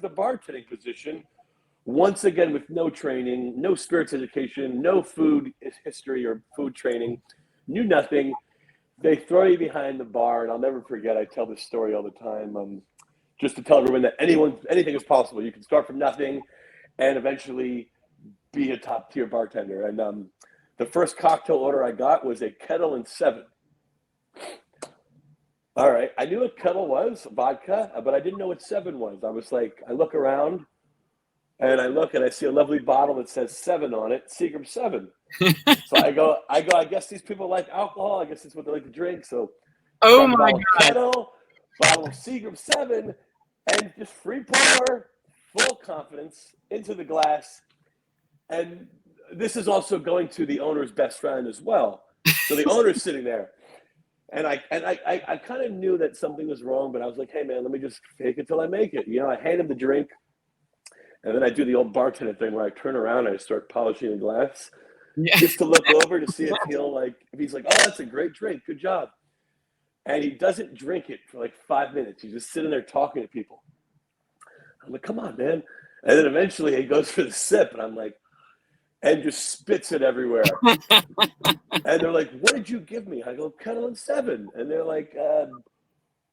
the bartending position. Once again, with no training, no spirits education, no food history or food training, knew nothing. They throw you behind the bar, and I'll never forget. I tell this story all the time, just to tell everyone that anything is possible. You can start from nothing, and eventually be a top tier bartender. And the first cocktail order I got was a kettle and 7. All right, I knew what kettle was, vodka, but I didn't know what 7 was. I was like, I look around. And I look and I see a lovely bottle that says 7 on it, Seagram 7. So I go, I guess these people like alcohol. I guess that's what they like to drink. So oh my God. Kettle, bottle of Seagram 7, and just free pour, full confidence into the glass. And this is also going to the owner's best friend as well. So the owner's sitting there. And I kind of knew that something was wrong, but I was like, hey man, let me just fake it till I make it. I hand him the drink. And then I do the old bartender thing where I turn around and I start polishing the glass just to look over to see if he's like, oh, that's a great drink. Good job. And he doesn't drink it for like 5 minutes. He's just sitting there talking to people. I'm like, come on, man. And then eventually he goes for the sip and I'm like, and just spits it everywhere. And they're like, what did you give me? I go, kettle and 7. And they're like,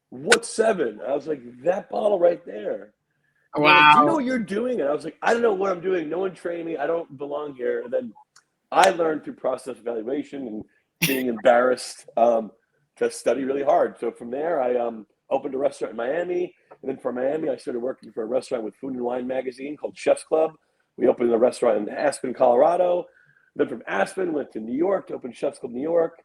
what's 7? I was like, that bottle right there. Wow. Like, do you know what you're doing? And I was like, I don't know what I'm doing. No one trained me. I don't belong here. And then I learned through process evaluation and being embarrassed to study really hard. So from there, I opened a restaurant in Miami. And then from Miami, I started working for a restaurant with Food and Wine magazine called Chef's Club. We opened a restaurant in Aspen, Colorado. Then from Aspen, went to New York to open Chef's Club New York.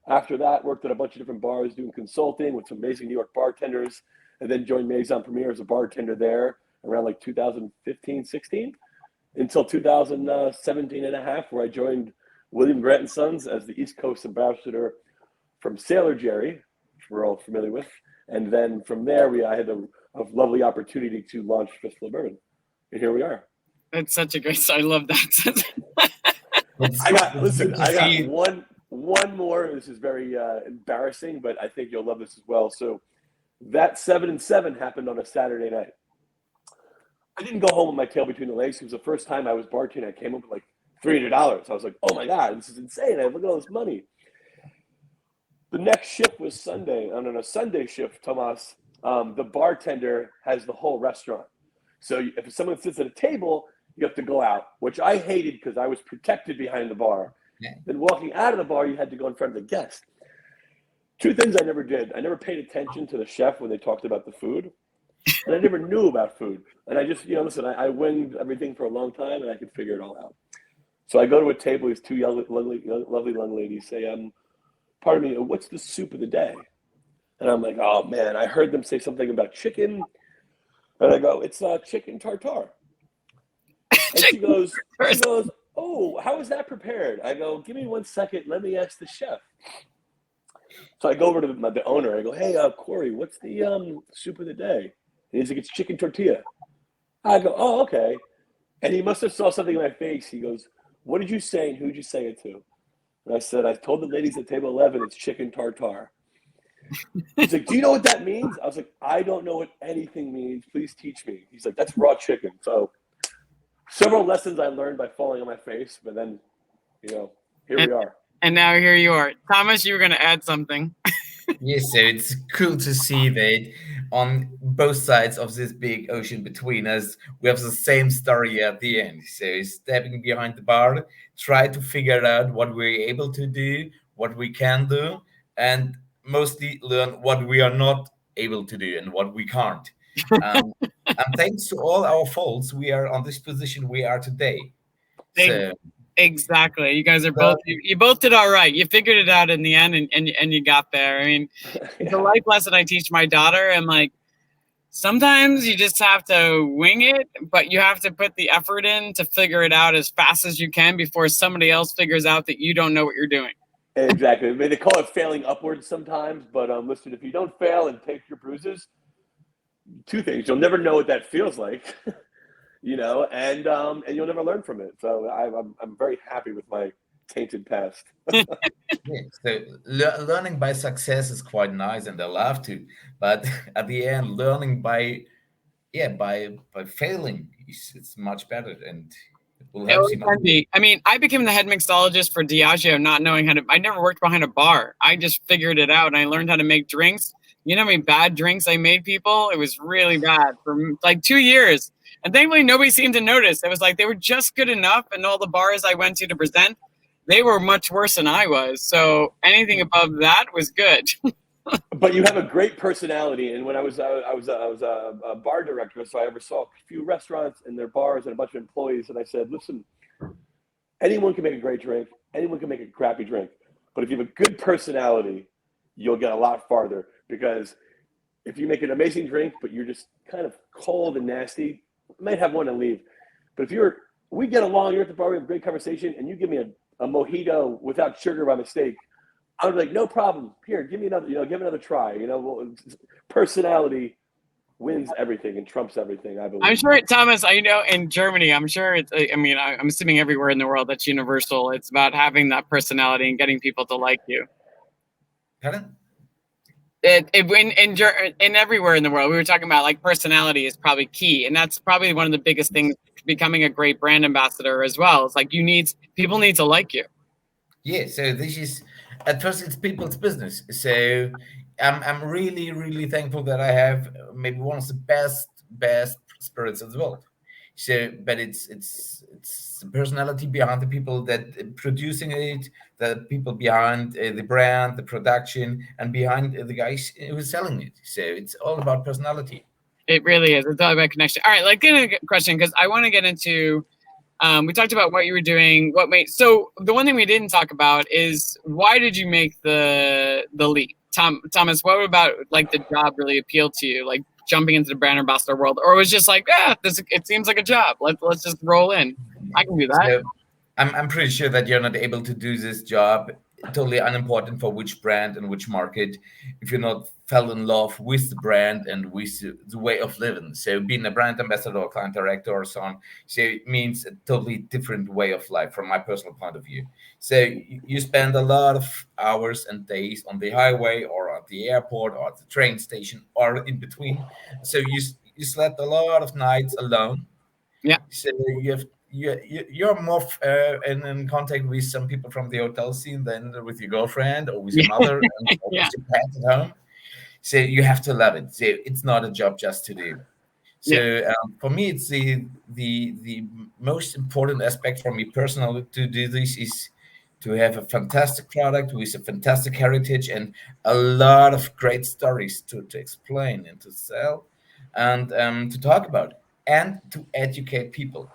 After that, worked at a bunch of different bars doing consulting with some amazing New York bartenders. And then joined Maison Premier as a bartender there around like 2015, 16, until 2017 and a half, where I joined William Grant & Sons as the East Coast ambassador from Sailor Jerry, which we're all familiar with. And then from there, I had a lovely opportunity to launch Fistful of Bourbon. And here we are. That's such a great story. I love that. I got one more. This is very embarrassing, but I think you'll love this as well. So that 7 and 7 happened on a Saturday night. I didn't go home with my tail between the legs. It was the first time I was bartending. I came up with like $300. I was like, oh my God, this is insane. Look at all this money. The next shift was Sunday. On a Sunday shift, Tomas, the bartender has the whole restaurant. So if someone sits at a table, you have to go out, which I hated because I was protected behind the bar. Yeah. Then walking out of the bar, you had to go in front of the guest. 2 things I never did. I never paid attention to the chef when they talked about the food. And I never knew about food. And I just, listen, I winged everything for a long time and I could figure it all out. So I go to a table, these 2 lovely young ladies say, pardon me, what's the soup of the day? And I'm like, oh man, I heard them say something about chicken. And I go, it's chicken tartare. And she goes, oh, how is that prepared? I go, give me 1 second, let me ask the chef. So I go over to the owner, I go, hey, Corey, what's the soup of the day? And he's like, it's chicken tortilla. I go, oh, okay. And he must have saw something in my face. He goes, what did you say and who did you say it to? And I said, I told the ladies at table 11, it's chicken tartare. He's like, do you know what that means? I was like, I don't know what anything means. Please teach me. He's like, that's raw chicken. So several lessons I learned by falling on my face, but then, here we are. And now here you are. Thomas, you were going to add something. Yes, so it's cool to see that on both sides of this big ocean between us, we have the same story at the end. So stepping behind the bar, try to figure out what we're able to do, what we can do, and mostly learn what we are not able to do and what we can't. And thanks to all our faults, we are on this position we are today. So Exactly. You guys are both, you both did all right. You figured it out in the end and you got there. I mean, it's a life lesson I teach my daughter. And like, sometimes you just have to wing it, but you have to put the effort in to figure it out as fast as you can before somebody else figures out that you don't know what you're doing. Exactly. I mean, they call it failing upwards sometimes, but listen, if you don't fail and take your bruises, 2 things, you'll never know what that feels like. And you'll never learn from it. So I'm very happy with my tainted past. So learning by success is quite nice, and I love to. But at the end, learning by yeah, by failing, it's much better, and it will It help always you can motivate. be. I mean, I became the head mixologist for Diageo, not knowing how to. I never worked behind a bar. I just figured it out, and I learned how to make drinks. You know how many bad drinks I made people? It was really bad for like 2 years, and thankfully nobody seemed to notice. It was like they were just good enough, and all the bars I went to present, they were much worse than I was. So anything above that was good. But you have a great personality, and when I was a bar director, so I oversaw a few restaurants and their bars and a bunch of employees, and I said, listen, anyone can make a great drink, anyone can make a crappy drink, but if you have a good personality, you'll get a lot farther. Because if you make an amazing drink, but you're just kind of cold and nasty, you might have one to leave. But if we get along, you're at the bar, we have a great conversation, and you give me a mojito without sugar by mistake, I would be like, no problem. Here, give me another, give another try. Personality wins everything and trumps everything, I I'm believe. sure, Thomas, I know in Germany, I'm sure it's, I mean, I'm assuming everywhere in the world that's universal. It's about having that personality and getting people to like you. Pardon? In everywhere in the world, we were talking about like personality is probably key. And that's probably one of the biggest things becoming a great brand ambassador as well. It's like people need to like you. Yeah, so this is at first it's people's business. So I'm really really thankful that I have maybe one of the best spirits of the world. So, but it's the personality behind the people that producing it, the people behind the brand, the production, and behind the guys who's selling it. So it's all about personality. It really is. It's all about connection. All right, like get a question because I want to get into. We talked about what you were doing, what made. So the one thing we didn't talk about is why did you make the leap, Thomas? What about like the job really appealed to you, like jumping into the brand ambassador world, or it was just like, it seems like a job. Let's just roll in. I can do that. So I'm pretty sure that you're not able to do this job, totally unimportant for which brand and which market, if you're not fell in love with the brand and with the way of living. So being a brand ambassador or client director or so on, so it means a totally different way of life from my personal point of view. So you spend a lot of hours and days on the highway or at the airport or at the train station or in between. So you slept a lot of nights alone. Yeah. So you're more in contact with some people from the hotel scene than with your girlfriend or with your mother and or Yeah. with your pets at home. So you have to love it. So it's not a job just to do. Yeah. So for me, it's the most important aspect for me personally to do this is to have a fantastic product with a fantastic heritage and a lot of great stories to explain and to sell and to talk about and to educate people.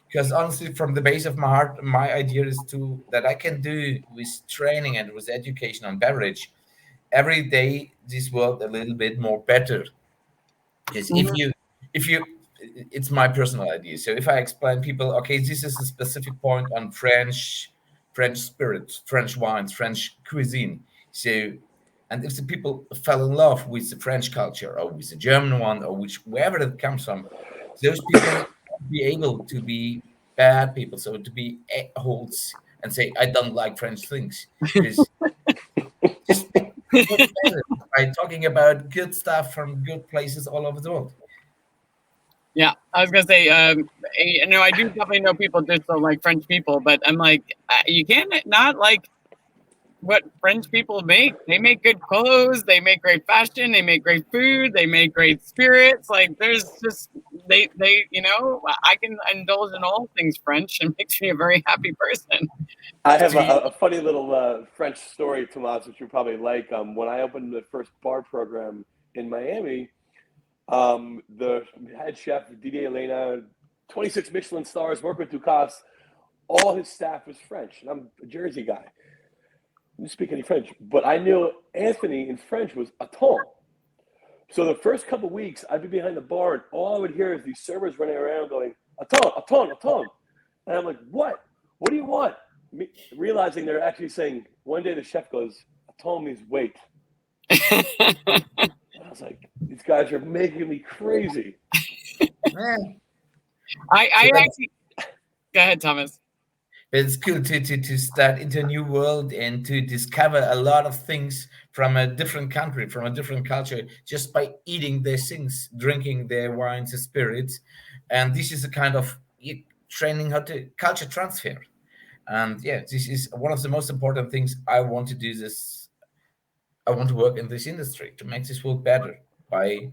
Because honestly, from the base of my heart, my idea is to that I can do with training and with education on beverage every day this world a little bit more better. Because Mhm. if you it's my personal idea. So if I explain people, okay, this is a specific point on French spirits, French wines, French cuisine. So and if the people fell in love with the French culture or with the German one or which wherever it comes from, those people be able to be bad people. So to be holds and say, I don't like French things. Because just make the world better by talking about good stuff from good places all over the world. Yeah, I was gonna say, I do definitely know people just don't like French people, but I'm like, you can't not like what French people make. They make good clothes, they make great fashion, they make great food, they make great spirits. Like there's just I can indulge in all things French and makes me a very happy person. I have See, a funny little French story, Tomas, which you probably like. When I opened the first bar program in Miami, the head chef, Didier Elena, 26 Michelin stars, worked with Ducasse. All his staff was French, and I'm a Jersey guy. I didn't speak any French, but I knew Anthony in French was "attends." So the first couple of weeks, I'd be behind the bar, and all I would hear is these servers running around going "attends, attends, attends," and I'm like, "What? What do you want?" Realizing they're actually saying. One day the chef goes, "Attends means wait." And I was like, "These guys are making me crazy." eh, I so actually go ahead, Thomas. But it's cool to start into a new world and to discover a lot of things from a different country, from a different culture, just by eating their things, drinking their wines and spirits. And this is a kind of training how to culture transfer. And yeah, this is one of the most important things I want to do. This I want to work in this industry to make this world better by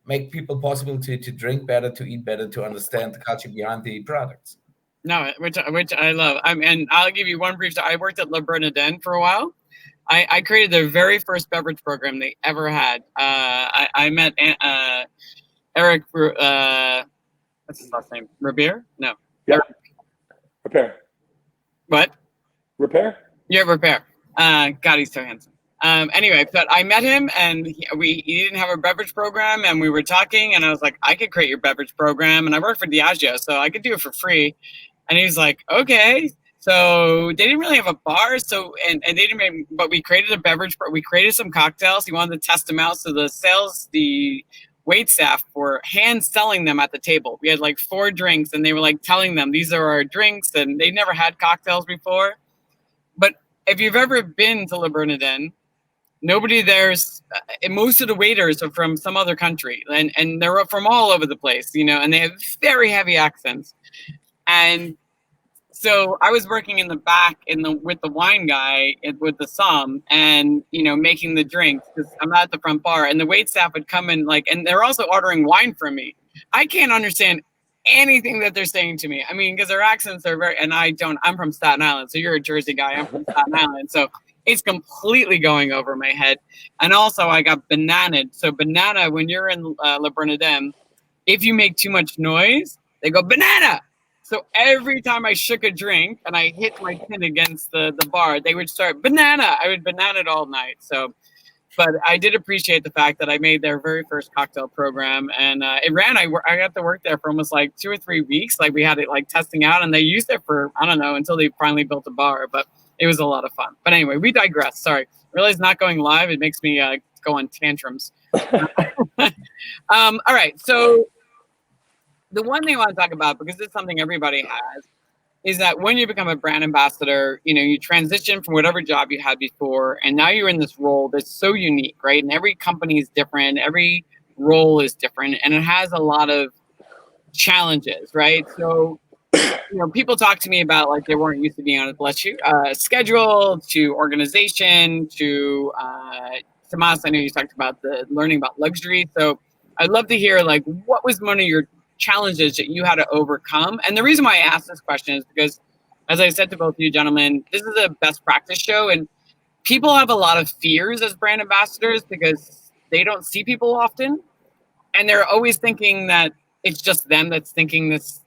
make people possible to drink better, to eat better, to understand the culture behind the products. No, which I love. And I'll give you one brief story. I worked at Le Bernardin for a while. I created the very first beverage program they ever had. I met Eric. What's his last name? Rebier? No. Yeah. Eric. Repair. What? Repair? Yeah, Repair. God, he's so handsome. Anyway, but I met him, and he didn't have a beverage program, and we were talking, and I was like, I could create your beverage program, and I work for Diageo, so I could do it for free. And he was like, okay. So they didn't really have a bar, and they didn't. But we created a beverage. We created some cocktails. He wanted to test them out. So the wait staff were hand selling them at the table. We had like 4 drinks, and they were like telling them these are our drinks, and they never had cocktails before. But if you've ever been to Le Bernardin, nobody there's most of the waiters are from some other country, and they're from all over the place, and they have very heavy accents. And so I was working in the back with the wine guy with the somm, and making the drinks because I'm not at the front bar, and the wait staff would come in and they're also ordering wine from me. I can't understand anything that they're saying to me. I mean, because their accents are I'm from Staten Island, so you're a Jersey guy. I'm from Staten Island, so it's completely going over my head. And also, I got bananaed. So banana, when you're in Le Bernardin, if you make too much noise, they go banana. So every time I shook a drink and I hit my chin against the bar, they would start banana. I would banana it all night. So, but I did appreciate the fact that I made their very first cocktail program, and it ran. I got to work there for almost like 2 or 3 weeks. Like we had it like testing out, and they used it for, I don't know, until they finally built a bar. But it was a lot of fun. But anyway, we digress. Sorry. I realize not going live, it makes me go on tantrums. All right. So the one thing I want to talk about, because it's something everybody has, is that when you become a brand ambassador, you transition from whatever job you had before, and now you're in this role that's so unique, right? And every company is different. Every role is different, and it has a lot of challenges, right? So, people talk to me about like they weren't used to being on a schedule, to organization, to Tomas. I know you talked about the learning about luxury. So I'd love to hear like what was one of your challenges that you had to overcome. And the reason why I asked this question is because, as I said to both of you gentlemen, this is a best practice show, and people have a lot of fears as brand ambassadors because they don't see people often, and they're always thinking that it's just them that's thinking this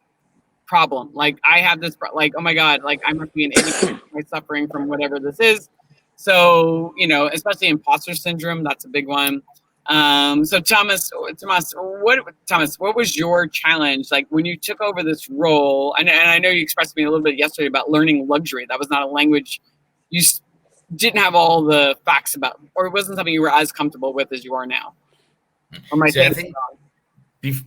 problem. Like I have this, like, oh my God, like I must be an idiot. Am I suffering from whatever this is? So, especially imposter syndrome, that's a big one. So Thomas, what was your challenge? Like when you took over this role, and I know you expressed to me a little bit yesterday about learning luxury. That was not a language you didn't have all the facts about, or it wasn't something you were as comfortable with as you are now. Or my So I think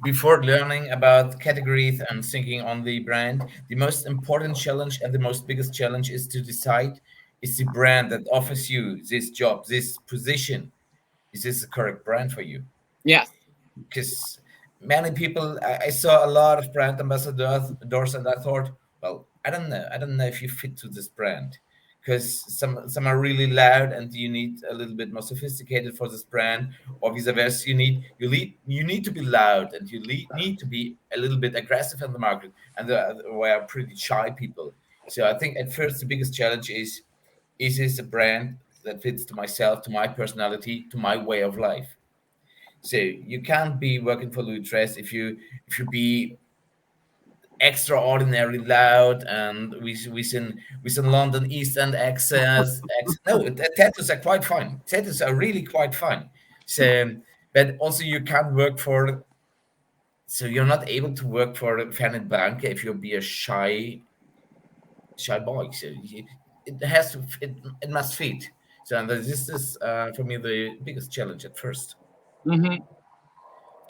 before learning about categories and thinking on the brand, the most important challenge and the most biggest challenge is to decide, is the brand that offers you this job, this position, is this the correct brand for you? Yes. Because many people, I saw a lot of brand ambassadors, and I thought, well, I don't know if you fit to this brand, because some are really loud, and you need a little bit more sophisticated for this brand, or vice versa. You need to be loud, and need to be a little bit aggressive in the market, and we are pretty shy people. So I think at first the biggest challenge is this a brand that fits to myself, to my personality, to my way of life? So you can't be working for Louis Dress if you be extraordinarily loud and with in London East End accents. No, tattoos are quite fun. Tattoos are really quite fun. So, but also you can't work for. So you're not able to work for Fanny Bank if you be a shy boy. So it has to. It must fit. So this is for me the biggest challenge at first. Mm-hmm.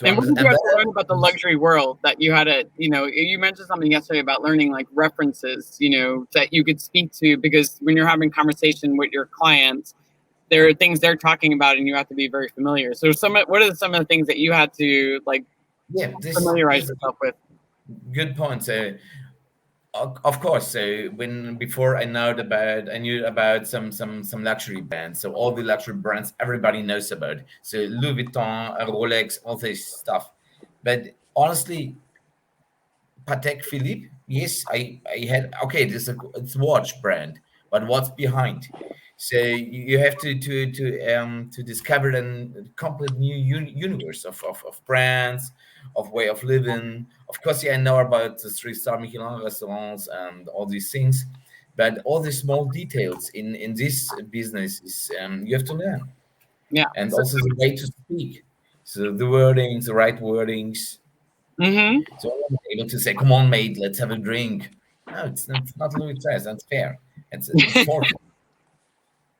to And what did understand. you And have to learn that, about the luxury world that you had to, you mentioned something yesterday about learning like references, that you could speak to, because when you're having conversation with your clients, there are things they're talking about and you have to be very familiar. So what are some of the things that you had to like yeah, this familiarize is yourself with? good point. So of course, so when before I knew about some luxury brands. So all the luxury brands everybody knows about. So Louis Vuitton, Rolex, all this stuff. But honestly, Patek Philippe, yes, I had okay. It's watch brand, but what's behind? So you have to discover a complete new universe of brands, of way of living. Of course, yeah, I know about the three-star Michelin restaurants and all these things, but all the small details in this business is you have to learn, Yeah. and also the way to speak. So the wordings, the right wordings. Mm-hmm. So I'm not able to say, "Come on, mate, let's have a drink." No, it's not Louis XIII. That's fair. It's formal.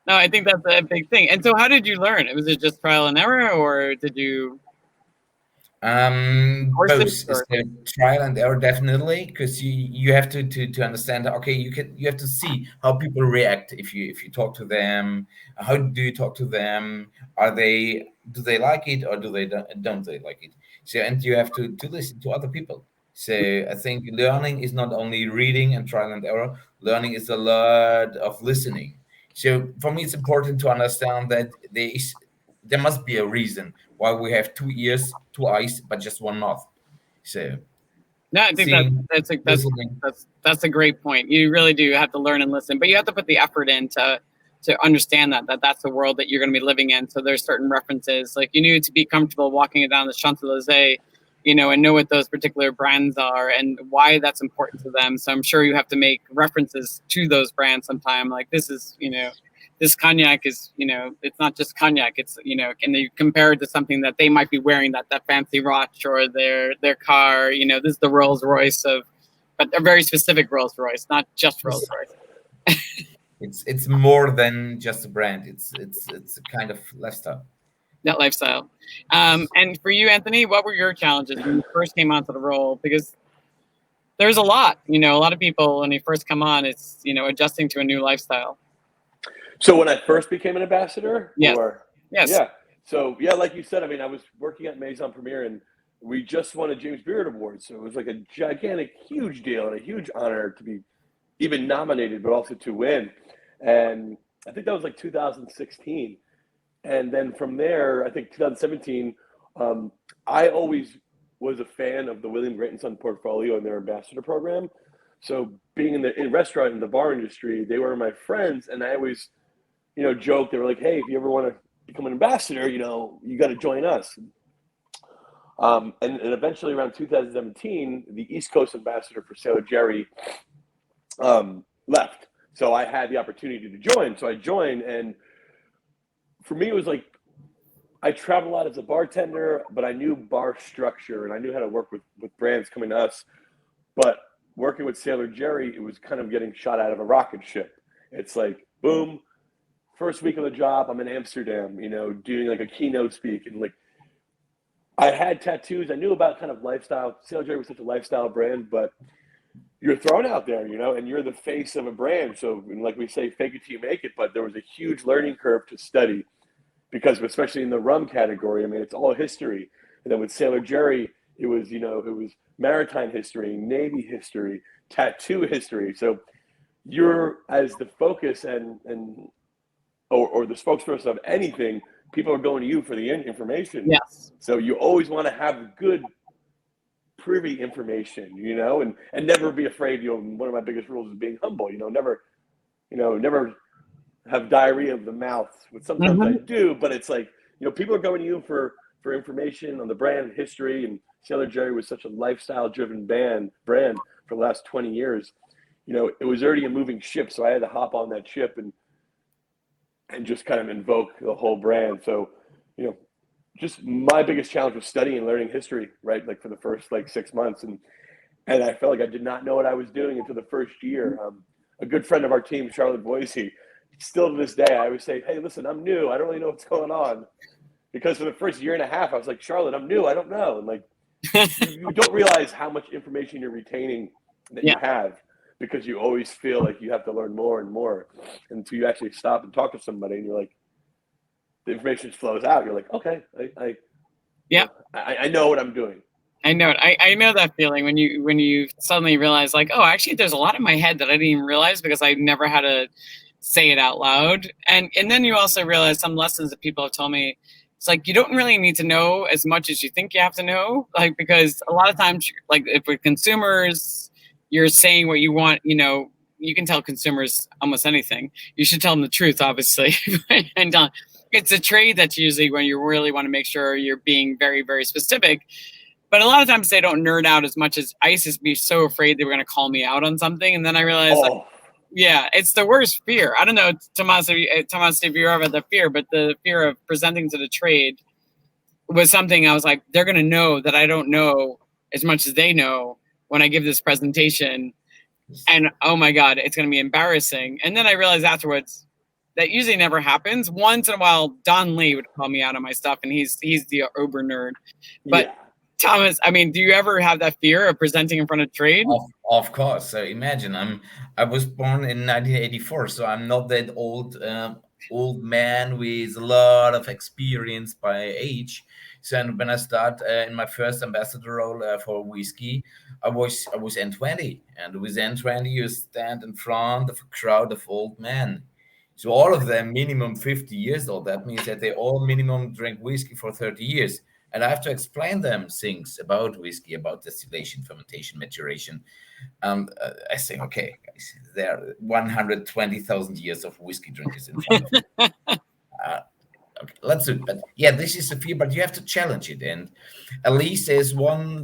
No, I think that's a big thing. And so how did you learn? Was it just trial and error, or did you Both courses is or? the trial and error definitely, because you have to understand. Okay, you have to see how people react if you talk to them. How do you talk to them? Do they like it, or don't they like it? So, and you have to listen to other people. So I think learning is not only reading and trial and error. Learning is a lot of listening. So for me, it's important to understand that there must be a reason why we have two ears, two eyes, but just one mouth. So No, I think seeing, listening, that's a great point. You really do have to learn and listen, but you have to put the effort in to understand that's the world that you're going to be living in. So there's certain references, like you need to be comfortable walking down the Champs-Élysées, and know what those particular brands are and why that's important to them. So I'm sure you have to make references to those brands sometime. Like this is, this cognac is, it's not just cognac. It's, and you compare it to something that they might be wearing, that fancy watch or their car. This is the Rolls Royce but a very specific Rolls Royce, not just Rolls Royce. it's more than just a brand. It's a kind of lifestyle. That lifestyle. And for you, Anthony, what were your challenges when you first came onto the role? Because there's a lot, a lot of people when you first come on, it's, adjusting to a new lifestyle. So when I first became an ambassador, Yes. or Yes. yeah, so yeah, like you said, I mean, I was working at Maison Premier, and we just won a James Beard Award, so it was like a gigantic, huge deal and a huge honor to be even nominated, but also to win. And I think that was like 2016. And then from there, I think 2017, I always was a fan of the William Grant & Son portfolio and their ambassador program. So being in restaurant, in the bar industry, they were my friends, and I always, joke. They were like, "Hey, if you ever want to become an ambassador, you got to join us." And eventually, around 2017, the East Coast ambassador for Sailor Jerry left. So I had the opportunity to join. So I joined, and for me, it was like I traveled a lot as a bartender, but I knew bar structure and I knew how to work with brands coming to us. But working with Sailor Jerry, it was kind of getting shot out of a rocket ship. It's like, boom, first week of the job, I'm in Amsterdam, doing like a keynote speak. And like, I had tattoos. I knew about kind of lifestyle. Sailor Jerry was such a lifestyle brand, but you're thrown out there, and you're the face of a brand. So, like we say, fake it till you make it. But there was a huge learning curve to study because, especially in the rum category, I mean, it's all history. And then with Sailor Jerry, it was, it was maritime history, Navy history, tattoo history. So you're as the focus or the spokesperson of anything, people are going to you for the information. Yes. So you always want to have good privy information, and never be afraid. One of my biggest rules is being humble. Never have diarrhea of the mouth. Which sometimes I do, but it's like people are going to you for information on the brand history. And Sailor Jerry was such a lifestyle-driven brand for the last 20 years. It was already a moving ship, so I had to hop on that ship and just kind of invoke the whole brand. So, just my biggest challenge was studying and learning history, right? Like for the first 6 months. And I felt like I did not know what I was doing until the first year. A good friend of our team, Charlotte Boise, still to this day, I always say, "Hey, listen, I'm new. I don't really know what's going on." because for the first year and a half, I was like, Charlotte, I'm new. I don't know. And like, you don't realize how much information you're retaining that Yeah. you have because you always feel like you have to learn more and more until you actually stop and talk to somebody and you're like, the information flows out. You're like, okay, Yeah. I know what I'm doing. I know it. I know that feeling when you suddenly realize like, oh, actually, there's a lot in my head that I didn't even realize because I never had to say it out loud. And then you also realize some lessons that people have told me. It's like you don't really need to know as much as you think you have to know, like because a lot of times, like if with consumers, you're saying what you want. You can tell consumers almost anything. You should tell them the truth, obviously, and it's a trade that's usually when you really want to make sure you're being very, very specific. But a lot of times they don't nerd out as much as I used to be so afraid they were going to call me out on something. And then I realized, like, yeah, it's the worst fear. I don't know, Tomas, if you ever had the fear, but the fear of presenting to the trade was something I was like, they're going to know that I don't know as much as they know when I give this presentation. And oh my God, it's going to be embarrassing. And then I realized afterwards that usually never happens. Once in a while, Don Lee would call me out on my stuff, and he's the uber nerd. But yeah. Thomas, I mean, do you ever have that fear of presenting in front of trade? Of course. So imagine I was born in 1984, so I'm not that old man with a lot of experience by age. So when I start in my first ambassador role for whiskey, I was N20, and with N20 you stand in front of a crowd of old men. So all of them minimum 50 years old. That means that they all minimum drink whiskey for 30 years. And I have to explain them things about whiskey, about distillation, fermentation, maturation. And I say, okay, guys, there are 120,000 years of whiskey drinkers in front of you. Okay, let's do it. But yeah, this is a fear, but you have to challenge it. And at least there's one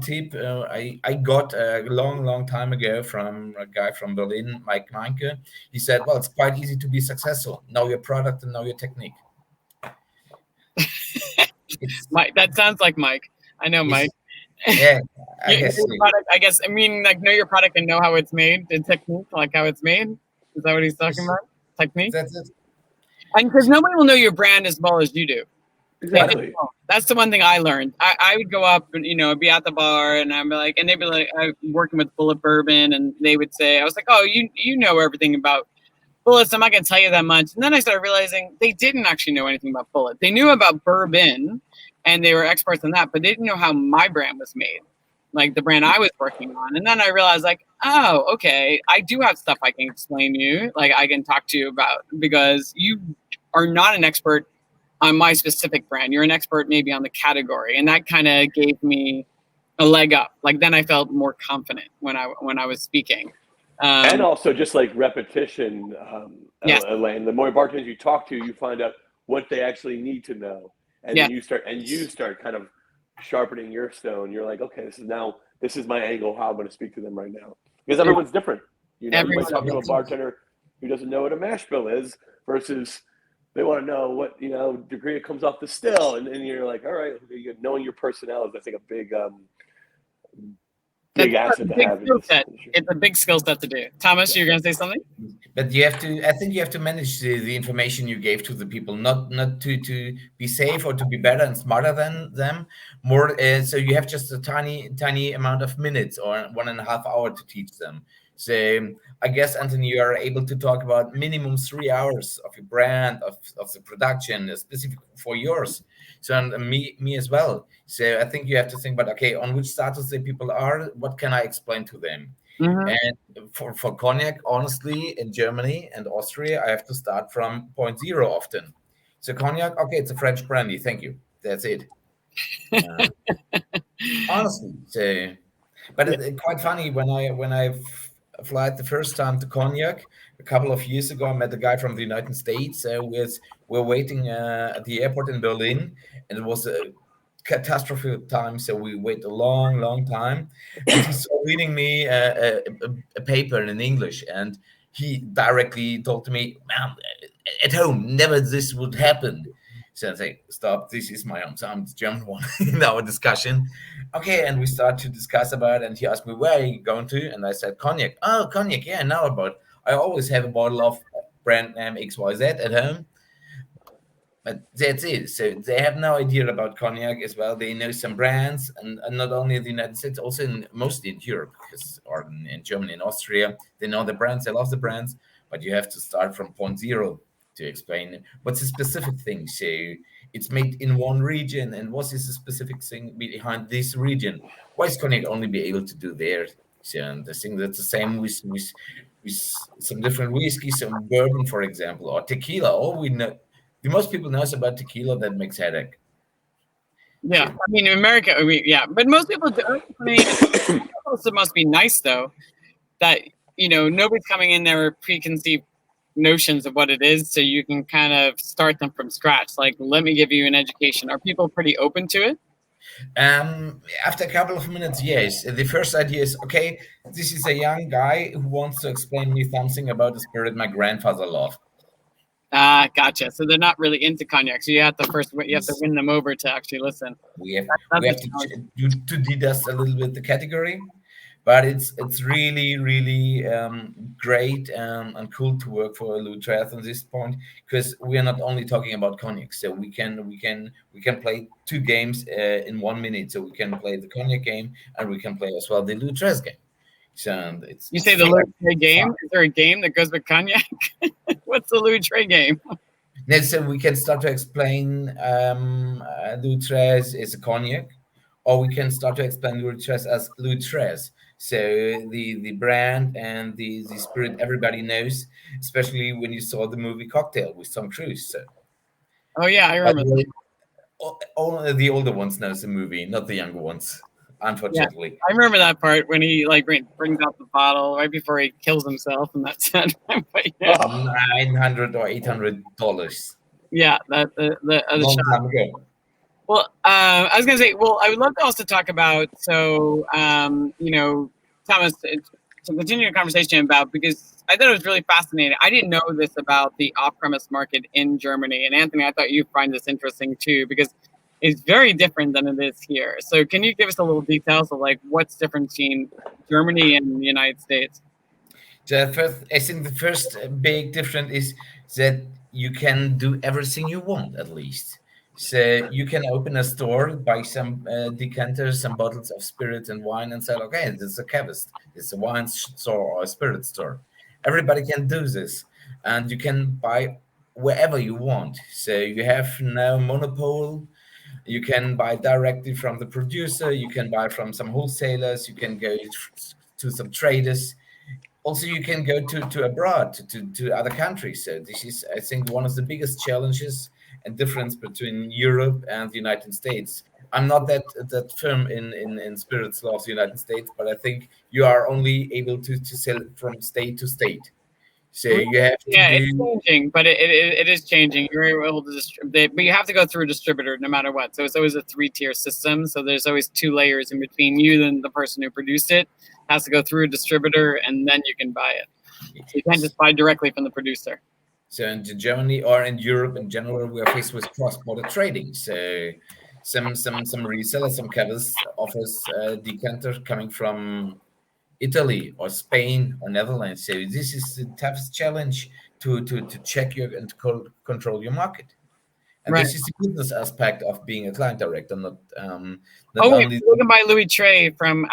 tip I got a long time ago from a guy from Berlin, Mike Meinke. He said, well, it's quite easy to be successful. Know your product and know your technique. Mike, that sounds like Mike. I know Mike. Yeah, I guess. I guess. I mean, like, know your product and know how it's made. The technique, like how it's made. Is that what he's talking about? Technique. That's it. And because nobody will know your brand as well as you do. Exactly. That's the one thing I learned. I would go up and be at the bar and I'd be like, and they'd be like, I'm working with Bullet Bourbon, and they would say, I was like, oh, you know everything about bullets. I'm not going to tell you that much. And then I started realizing they didn't actually know anything about bullet. They knew about bourbon and they were experts in that, but they didn't know how my brand was made, like the brand I was working on. And then I realized, like, oh, okay, I do have stuff I can explain to you, like I can talk to you about, because you are not an expert on my specific brand. You're an expert maybe on the category. And that kind of gave me a leg up. Like then I felt more confident when I was speaking. And also just like repetition, yes. Elaine, the more bartenders you talk to, you find out what they actually need to know. And then you start kind of sharpening your stone. You're like, okay, this is my angle, how I'm going to speak to them right now. Because everyone's different. You might talk to a bartender who doesn't know what a mash bill is versus they want to know what, degree it comes off the still. And you're like, all right, knowing your personnel is, I think, a big asset to have. It's a big skill set to do. Thomas, you're going to say something? But I think you have to manage the information you gave to the people, not to be safe or to be better and smarter than them. More, so you have just a tiny amount of minutes or 1.5 hours to teach them. So I guess, Anthony, you are able to talk about minimum 3 hours of your brand, of the production, specific for yours. So and me as well. So I think you have to think about, okay, on which status the people are, what can I explain to them? Mm-hmm. And for cognac, honestly, in Germany and Austria, I have to start from 0.0 often. So cognac, okay, it's a French brandy. Thank you. That's it. Honestly, so, but it's quite funny when I flight the first time to cognac a couple of years ago. I met a guy from the United States. We're waiting at the airport in Berlin, and it was a catastrophe time, so we wait a long time, and he saw reading me a paper in English, and he directly told to me, "Man, at home never this would happen." So I say, stop, this is my own, so I'm the German one in our discussion. Okay, and we start to discuss about it, and he asked me, where are you going to? And I said, cognac. Oh, cognac, yeah, I know about. I always have a bottle of brand name XYZ at home. but that's it. So they have no idea about cognac as well. They know some brands, and not only in the United States, also mostly in Europe, because or in Germany and Austria, they know the brands, they love the brands, but you have to start from point zero to explain what's the specific thing. So it's made in one region, and what is the specific thing behind this region? Why is cognac only be able to do there? So, and I think that's the same with some different whiskey, some bourbon, for example, or tequila. All we know, the most people knows about tequila that makes headache. Yeah, I mean, in America, yeah, but most people do. I mean, it also must be nice though that nobody's coming in there with preconceived notions of what it is, so you can kind of start them from scratch. Like, let me give you an education. Are people pretty open to it? After a couple of minutes, yes. The first idea is, okay, this is a young guy who wants to explain me something about the spirit my grandfather loved. Ah, gotcha. So they're not really into cognac. So you have to Yes. win them over to actually listen. We have That's to dedust a little bit the category, but it's really great and cool to work for Louis XIII at this point, because we are not only talking about cognac, so we can play two games in 1 minute. So we can play the cognac game, and we can play as well the Louis XIII game. So you say the Louis Trey game? Is there a game that goes with cognac? What's the Louis Trey game? Next, we can start to explain Louis XIII is a cognac, or we can start to explain Louis XIII as Louis XIII. So the brand and the spirit everybody knows, especially when you saw the movie Cocktail with Tom Cruise. So, oh yeah, I remember. Only the older ones knows the movie, not the younger ones, unfortunately. Yeah, I remember that part when he brings out the bottle right before he kills himself, and that's it. $900 or $800. Yeah, that the long time ago. Well, I was going to say, well, I would love to also talk about, Thomas, to continue the conversation about, because I thought it was really fascinating. I didn't know this about the off-premise market in Germany. And Anthony, I thought you'd find this interesting too, because it's very different than it is here. So can you give us a little details of what's different between Germany and the United States? I think the first big difference is that you can do everything you want, at least. So you can open a store, buy some decanters, some bottles of spirits and wine, and say, okay, this is a chemist, it's a wine store or a spirit store. Everybody can do this, and you can buy wherever you want. So you have no monopoly. You can buy directly from the producer. You can buy from some wholesalers. You can go to some traders. Also, you can go to abroad, to other countries. So this is, I think, one of the biggest challenges and difference between Europe and the United States. I'm not that firm in spirits law of the United States, but I think you are only able to sell from state to state. So you have to it's changing, but it is changing. You're able to distribute, but you have to go through a distributor no matter what. So it's always a 3-tier system. So there's always 2 layers in between you and the person who produced it. Has to go through a distributor, and then you can buy it. So you can't just buy directly from the producer. So in Germany or in Europe in general, we are faced with cross-border trading. So some resellers, some cavers offers decanters coming from Italy or Spain or Netherlands. So this is the toughest challenge to check your and control your market. And this is the business aspect of being a client director, not only. They can buy Louis Trey from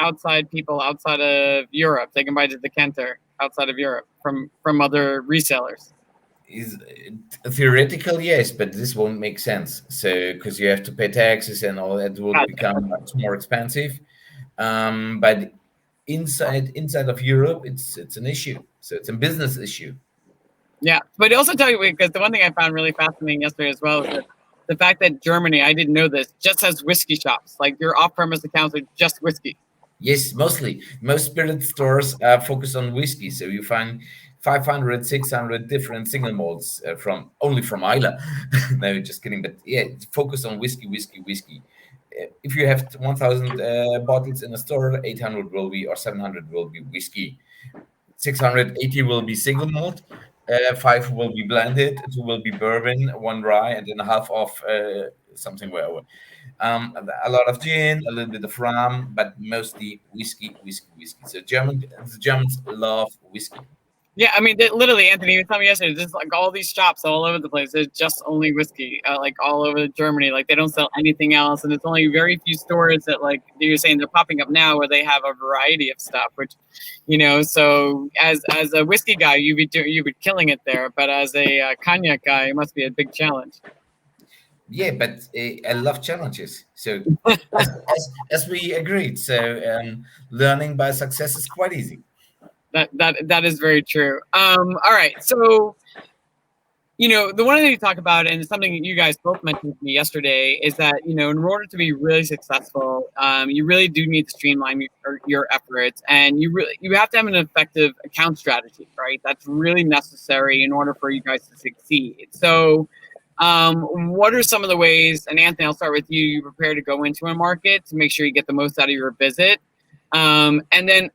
people outside of Europe. They can buy the decanter outside of Europe from other resellers. Is theoretical, yes, but this won't make sense. So because you have to pay taxes and all that will become much more expensive. But inside of Europe, it's an issue. So it's a business issue. Yeah, but I also tell you, because the one thing I found really fascinating yesterday as well is that the fact that Germany, I didn't know this, just has whiskey shops. Like your off-premise accounts are just whiskey. Yes, mostly. Most spirit stores are focused on whiskey. So you find 500, 600 different single malts from Islay. No, just kidding. But yeah, focus on whiskey. If you have 1,000 bottles in a store, 800 will be, or 700 will be whiskey. 680 will be single malt. 5 will be blended, 2 will be bourbon, 1 rye, and then half of something whatever. A lot of gin, a little bit of rum, but mostly whiskey. So the Germans love whiskey. Yeah, I mean, literally, Anthony, you told me yesterday, there's like all these shops all over the place. There's just only whiskey, like all over Germany. Like they don't sell anything else, and there's only very few stores that, like you're saying, they're popping up now where they have a variety of stuff. Which, so as a whiskey guy, you'd be killing it there, but as a cognac guy, it must be a big challenge. Yeah, but I love challenges. So as we agreed, so learning by success is quite easy. That is very true. All right, so the one thing you talk about, and something you guys both mentioned to me yesterday, is that in order to be really successful, you really do need to streamline your efforts, and you have to have an effective account strategy, right? That's really necessary in order for you guys to succeed. So, what are some of the ways? And Anthony, I'll start with you. You prepare to go into a market to make sure you get the most out of your visit. And then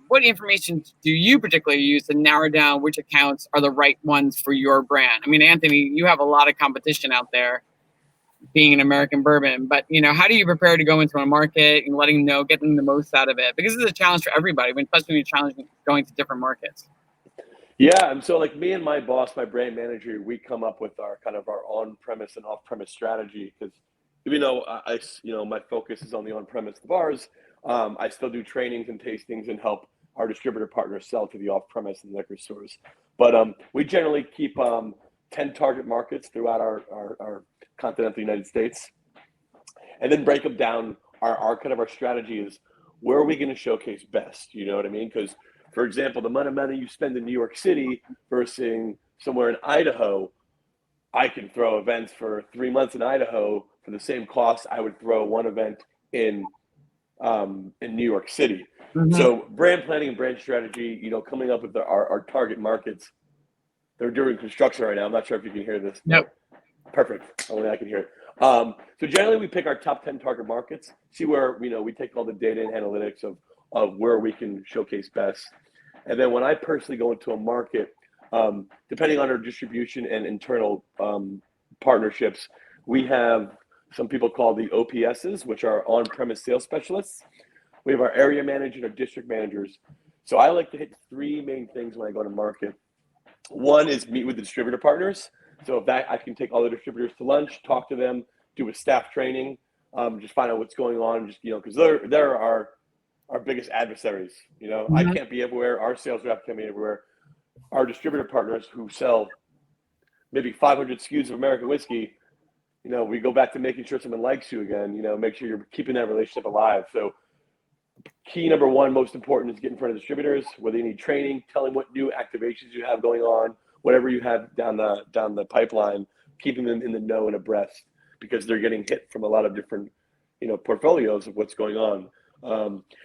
what information do you particularly use to narrow down which accounts are the right ones for your brand? I mean, Anthony, you have a lot of competition out there being an American bourbon, but how do you prepare to go into a market and letting them know, getting the most out of it? Because it's a challenge for everybody, especially when you're challenging going to different markets. Yeah, and so like me and my boss, my brand manager, we come up with our kind of our on-premise and off-premise strategy because even though my focus is on the on-premise, the bars, I still do trainings and tastings and help our distributor partners sell to the off-premise and liquor stores. But we generally keep 10 target markets throughout our continental United States, and then break them down. Our kind of our strategy is where are we going to showcase best? You know what I mean? Because for example, the amount of money you spend in New York City versus somewhere in Idaho, I can throw events for 3 months in Idaho for the same cost I would throw one event in New York City. Mm-hmm. So brand planning and brand strategy, coming up with our target markets. They're doing construction right now. I'm not sure if you can hear this. Nope. Perfect. Only I can hear it. So generally we pick our top 10 target markets, see where, we take all the data and analytics of where we can showcase best. And then when I personally go into a market, depending on our distribution and internal partnerships, we have some people called the OPSs, which are on-premise sales specialists. We have our area manager and our district managers. So I like to hit 3 main things when I go to market. One is meet with the distributor partners. So if that, I can take all the distributors to lunch, talk to them, do a staff training, just find out what's going on, just because they're our biggest adversaries. Mm-hmm. I can't be everywhere. Our sales rep can't be everywhere. Our distributor partners who sell maybe 500 SKUs of American whiskey, we go back to making sure someone likes you again. Make sure you're keeping that relationship alive. So key number 1, most important, is get in front of distributors, whether you need training, tell them what new activations you have going on, whatever you have down the pipeline, keeping them in the know and abreast because they're getting hit from a lot of different, portfolios of what's going on.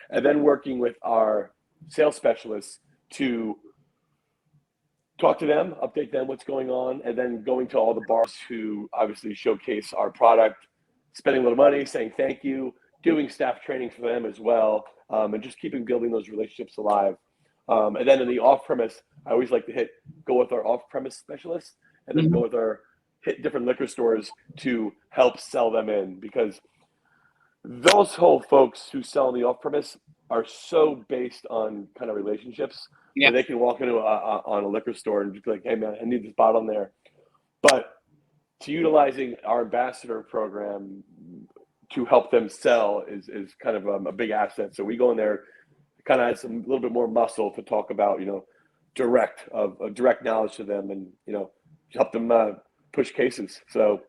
And then working with our sales specialists to talk to them, update them what's going on, and then going to all the bars who obviously showcase our product, spending a little money, saying thank you, doing staff training for them as well, and just building those relationships alive. And then in the off-premise, I always like to go with our off-premise specialists and then go with hit different liquor stores to help sell them in, because those whole folks who sell in the off-premise are so based on kind of relationships. Yeah. They can walk into on a liquor store and just be like, hey man, I need this bottle in there. But to utilizing our ambassador program to help them sell is kind of a big asset. So we go in there, kind of add a little bit more muscle to talk about, direct knowledge to them and, help them push cases. So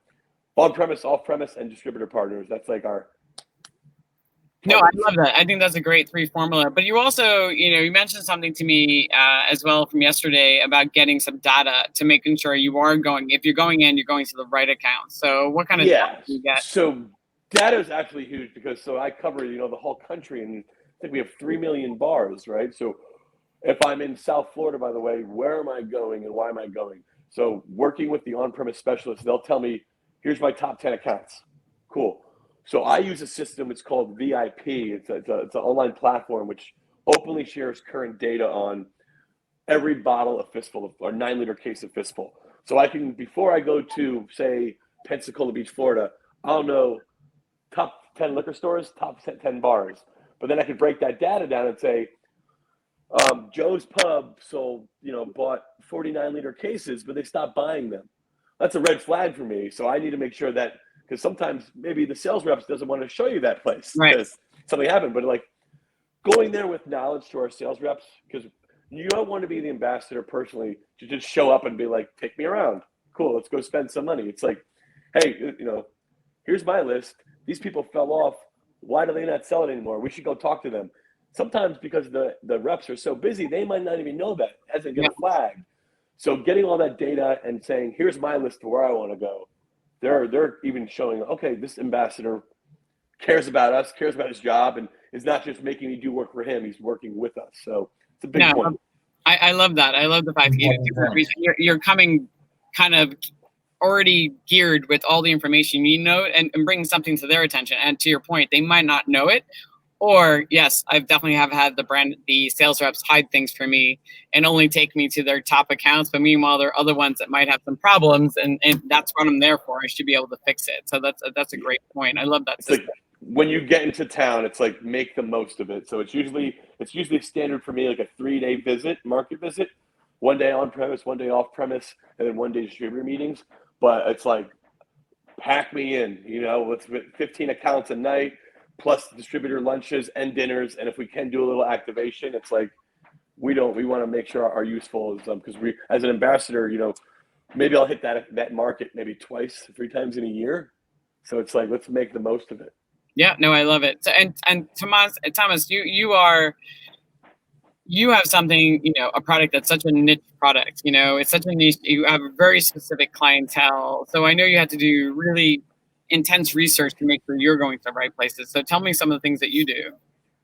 on-premise, off-premise, and distributor partners, that's like our... No, I love that. I think that's a great 3 formula. But you also, you mentioned something to me as well from yesterday about getting some data to making sure if you're going in, you're going to the right account. So what kind of data do you get? So data is actually huge because I cover, the whole country, and I think we have 3 million bars, right? So if I'm in South Florida, by the way, where am I going and why am I going? So working with the on-premise specialists, they'll tell me, here's my top 10 accounts. Cool. So I use a system, it's called VIP. It's an online platform which openly shares current data on every bottle of Fistful or 9-liter case of Fistful. So I can, before I go to, say, Pensacola Beach, Florida, I'll know top 10 liquor stores, top 10 bars. But then I can break that data down and say, Joe's Pub bought 49-liter cases, but they stopped buying them. That's a red flag for me. So I need to make sure that, because sometimes maybe the sales reps doesn't want to show you that place because something happened. But like going there with knowledge to our sales reps, because you don't want to be the ambassador personally to just show up and be like, take me around. Cool, let's go spend some money. It's like, hey, here's my list. These people fell off. Why do they not sell it anymore? We should go talk to them. Sometimes because the reps are so busy, they might not even know that. It hasn't been flagged. So getting all that data and saying, here's my list to where I want to go. They're even showing, okay, this ambassador cares about us, cares about his job, and is not just making me do work for him. He's working with us. So it's a big point. I love that. I love the fact that you're coming kind of already geared with all the information you know and bringing something to their attention. And to your point, they might not know it. Or yes, I've definitely have had the sales reps hide things for me and only take me to their top accounts. But meanwhile, there are other ones that might have some problems, and that's what I'm there for. I should be able to fix it. So that's a great point. I love that system. Like when you get into town, it's like make the most of it. So it's usually standard for me, like a 3-day market visit, 1 day on premise, 1 day off premise, and then 1 day distributor meetings. But it's like pack me in, with 15 accounts a night, plus distributor lunches and dinners. And if we can do a little activation, it's like, we want to make sure our useful is, because we, as an ambassador, maybe I'll hit that market maybe 3 times in a year. So it's like, let's make the most of it. Yeah, no, I love it. So, and Thomas, you have something, a product that's such a niche product, it's such a niche, you have a very specific clientele. So I know you had to do really intense research to make sure you're going to the right places. So tell me some of the things that you do.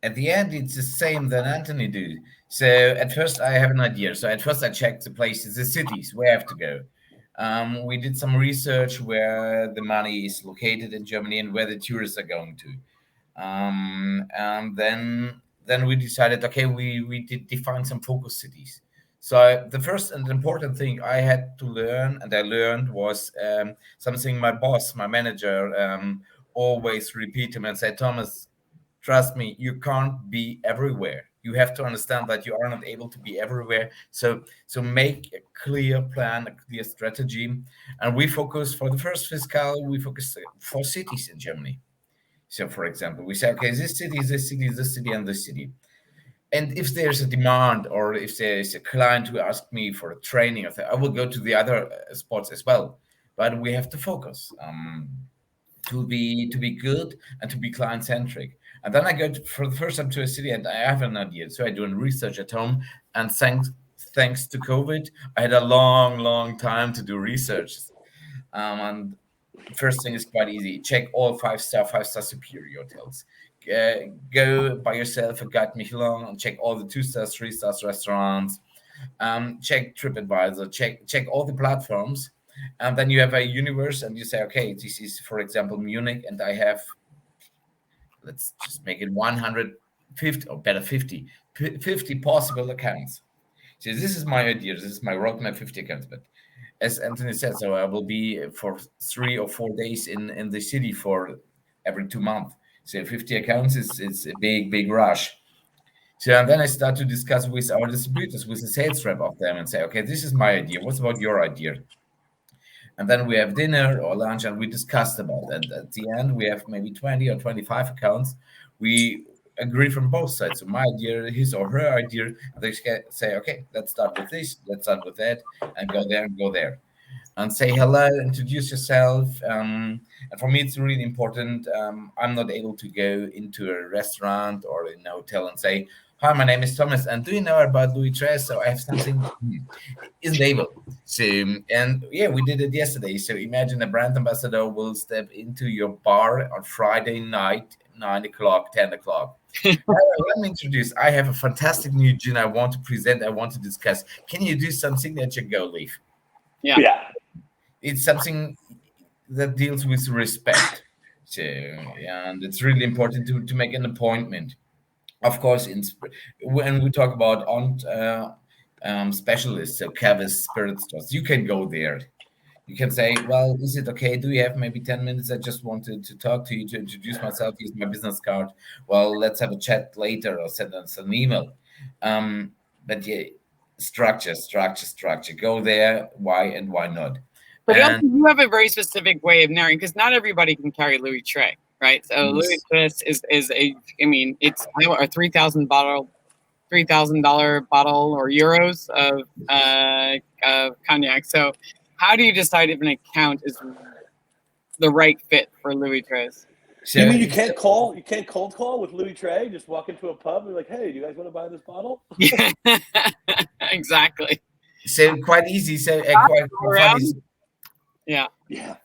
At the end, it's the same that Anthony do. So at first I have an idea. So at first I checked the places, the cities where I have to go. We did some research where the money is located in Germany and where the tourists are going to. And then we decided, okay, we did define some focus cities. So the first and important thing I had to learn, and I learned, was something my boss, my manager, always repeat to me and say, Thomas, trust me, you can't be everywhere. You have to understand that you are not able to be everywhere. So make a clear plan, a clear strategy. And we focus for the first fiscal, we focus 4 cities in Germany. So for example, we say, okay, this city, this city, this city, and this city. And if there's a demand, or if there's a client who asks me for a training, I will go to the other spots as well. But we have to focus to be good and to be client centric. And then I go for the first time to a city and I have an idea. So I do research at home. And thanks to COVID, I had a long time to do research. And first thing is quite easy. Check all 5-star superior hotels. Go by yourself at Guide Michelin and check all the 2-star, 3-star restaurants. Check TripAdvisor. Check all the platforms. And then you have a universe and you say, okay, this is, for example, Munich, and I have, let's just make it 150 or better 50 possible accounts. So this is my idea. This is my roadmap, 50 accounts. But as Anthony said, so I will be for 3 or 4 days in the city for every 2 months. So 50 accounts is a big rush. So and then I start to discuss with our distributors, with the sales rep of them, and say, okay, this is my idea. What's about your idea? And then we have dinner or lunch and we discussed about it. And at the end, we have maybe 20 or 25 accounts. We agree from both sides. So my idea, his or her idea, they say, okay, let's start with this, let's start with that, and go there and go there. And say hello, introduce yourself. And for me, it's really important. I'm not able to go into a restaurant or in a hotel and say, hi, my name is Thomas, and do you know about Louis XIII? So I have something. Isn't able. So, and yeah, we did it yesterday. So imagine a brand ambassador will step into your bar on Friday night, 9 o'clock, 10 o'clock. Let me introduce. I have a fantastic new gin I want to present. I want to discuss. Can you do some signature go leaf? Yeah. It's something that deals with respect. So, yeah, and it's really important to make an appointment. Of course, when we talk about specialists, so cavist spirit stores, you can go there. You can say, well, is it okay? Do you have maybe 10 minutes? I just wanted to talk to you to introduce myself, use my business card. Well, let's have a chat later or send us an email. But yeah, structure. Go there. Why and why not? But also, And you have a very specific way of narrowing because not everybody can carry Louis Trey, right? So Louis yes. Trey is a, I mean, it's a $3,000 bottle or euros of cognac. So, how do you decide if an account is the right fit for Louis Trey's? You So mean you it's can't call? You can't cold call with Louis Trey? Just walk into a pub and be like, "Hey, do you guys want to buy this bottle?" Yeah, exactly. so quite easy. So Go quite funny. around. Yeah. Yeah.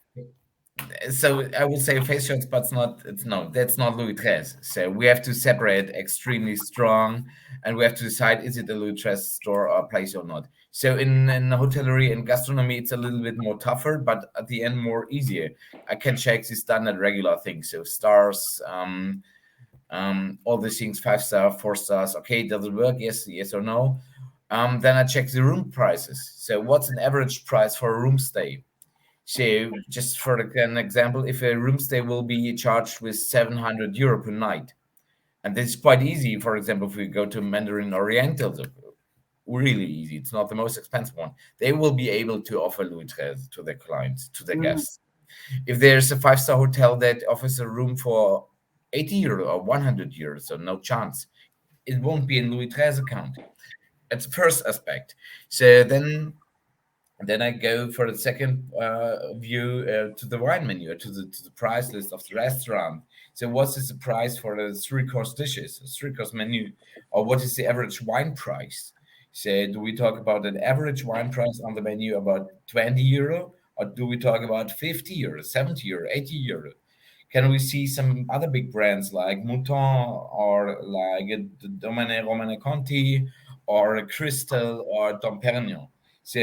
So I will say face shots, but it's not. It's no. That's not Louis XIII. So we have to separate extremely strong, and we have to decide is it a Louis XIII store or place or not. So in hotellery and gastronomy, it's a little bit more tougher, but at the end more easier. I can check the standard regular things. So stars, all these things, 5 star, 4 stars. Okay, does it work? Yes or no. Then I check the room prices. So what's an average price for a room stay? So, just for an example, if a room stay will be charged with 700 euro per night, and this is quite easy. For example, if we go to Mandarin Oriental, really easy. It's not the most expensive one. They will be able to offer Louis XIII to their clients, to their Mm. guests. If there's a 5 star hotel that offers a room for 80 euro or 100 euros, so no chance, it won't be in Louis XIII's account. That's the first aspect. So then I go for the second view to the wine menu, to the price list of the restaurant. So, what is the price for the three-course dishes, three-course menu, or what is the average wine price? So, do we talk about an average wine price on the menu about 20 euro, or do we talk about 50 euro, 70 euro, 80 euro? Can we see some other big brands like Mouton or like Domene Conti or Crystal or Dom Perignon? So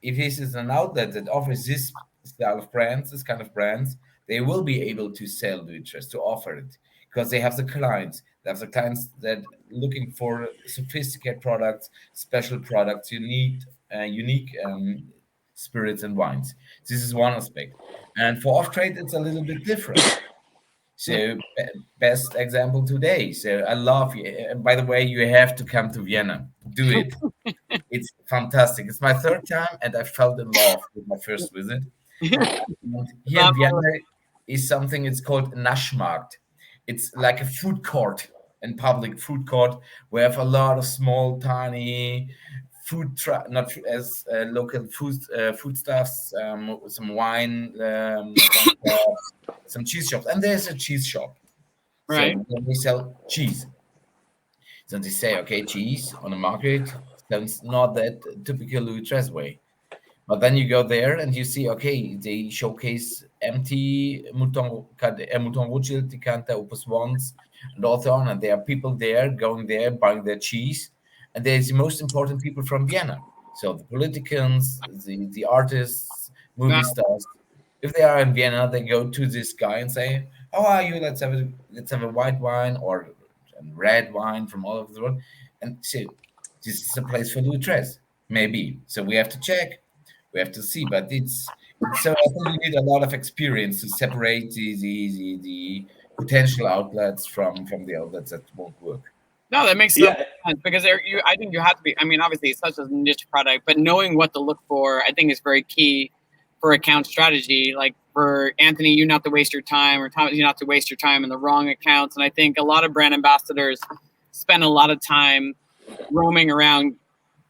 if this is an outlet that offers this style of brands, this kind of brands, they will be able to sell Luchas, to offer it because they have the clients. They have the clients that looking for sophisticated products, special products, unique spirits and wines. This is one aspect. And for off trade, it's a little bit different. So best example today. So I love you. By the way, you have to come to Vienna. Do it. It's fantastic. It's my third time, and I felt in love with my first visit. And here in Vienna is something. It's called Naschmarkt. It's like a food court and public food court. We have a lot of small, tiny not as local foodstuffs, some wine shops, some cheese shops, and there's a cheese shop. So Right. we sell cheese. So they say, okay, cheese on the market sounds not that typical Louis XIII way. But then you go there and you see, okay, they showcase empty Mouton Rothschild, Decanter, Opus Ones, and all so on. And there are people there going there, buying their cheese. And there's the most important people from Vienna. So the politicians, the artists, movie Wow. stars. If they are in Vienna, they go to this guy and say, "How are you? Let's have a white wine or red wine from all over the world." And so this is a place for Louis XIII, maybe. So we have to check, we have to see, but it's so I think you need a lot of experience to separate the potential outlets from the outlets that won't work. No, that makes so much Yeah. sense because I think you have to be. I mean, obviously, it's such a niche product, but knowing what to look for, I think, is very key for account strategy. Like for Anthony, you not to waste your time, or Thomas, you not to waste your time in the wrong accounts. And I think a lot of brand ambassadors spend a lot of time roaming around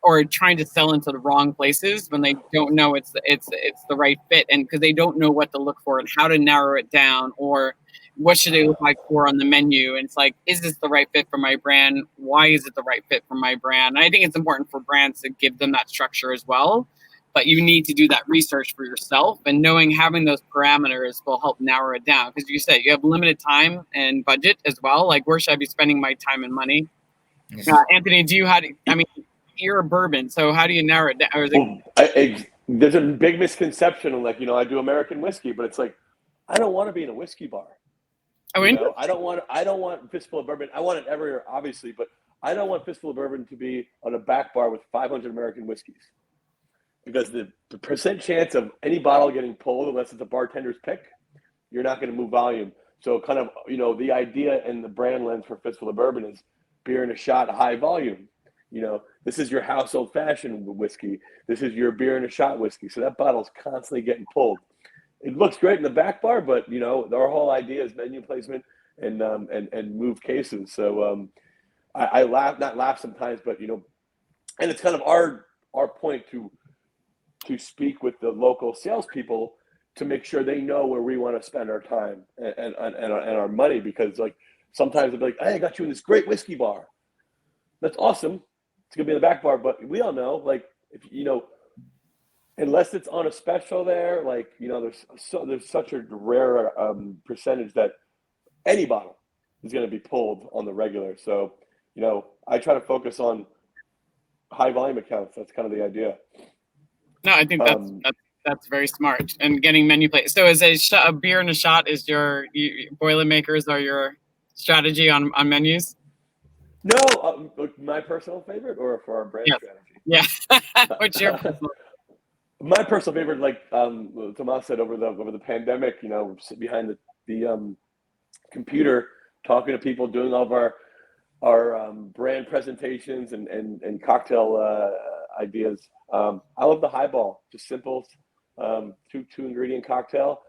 or trying to sell into the wrong places when they don't know it's the right fit, and because they don't know what to look for and how to narrow it down, or what should they look like for on the menu. And it's like, is this the right fit for my brand? Why is it the right fit for my brand? And I think it's important for brands to give them that structure as well, but you need to do that research for yourself, and knowing having those parameters will help narrow it down, because you said you have limited time and budget as well. Like, where should I be spending my time and money? Yes. Anthony, I mean, you're a bourbon, so how do you narrow it down? Or is it, Well, there's a big misconception of like, I do American whiskey, but it's like, I don't want to be in a whiskey bar. oh, interesting. I don't want Fistful of Bourbon. I want it everywhere, obviously, but I don't want Fistful of Bourbon to be on a back bar with 500 American whiskeys. because the percent chance of any bottle getting pulled, unless it's a bartender's pick, you're not going to move volume. So kind of, the idea and the brand lens for Fistful of Bourbon is beer in a shot, high volume. This is your house old fashioned whiskey. This is your beer in a shot whiskey. So that bottle's constantly getting pulled. It looks great in the back bar, but our whole idea is menu placement and move cases. So I not laugh sometimes, but and it's kind of our point to speak with the local salespeople to make sure they know where we want to spend our time and our money, because like sometimes they'll be like, hey, I got you in this great whiskey bar. That's awesome. It's gonna be in the back bar, but we all know, like, if unless it's on a special there, like there's such a rare percentage that any bottle is going to be pulled on the regular. So I try to focus on high volume accounts. That's kind of the idea. No, I think that's very smart. And getting menu plate. So is a beer and a shot is your Boilermakers are your strategy on menus? No, my personal favorite, or for our brand strategy? Yeah. What's your personal? My personal favorite, like Tomas said, over the pandemic, we're sitting behind the computer, talking to people, doing all of our brand presentations and cocktail ideas. I love the highball, just simple, two ingredient cocktail.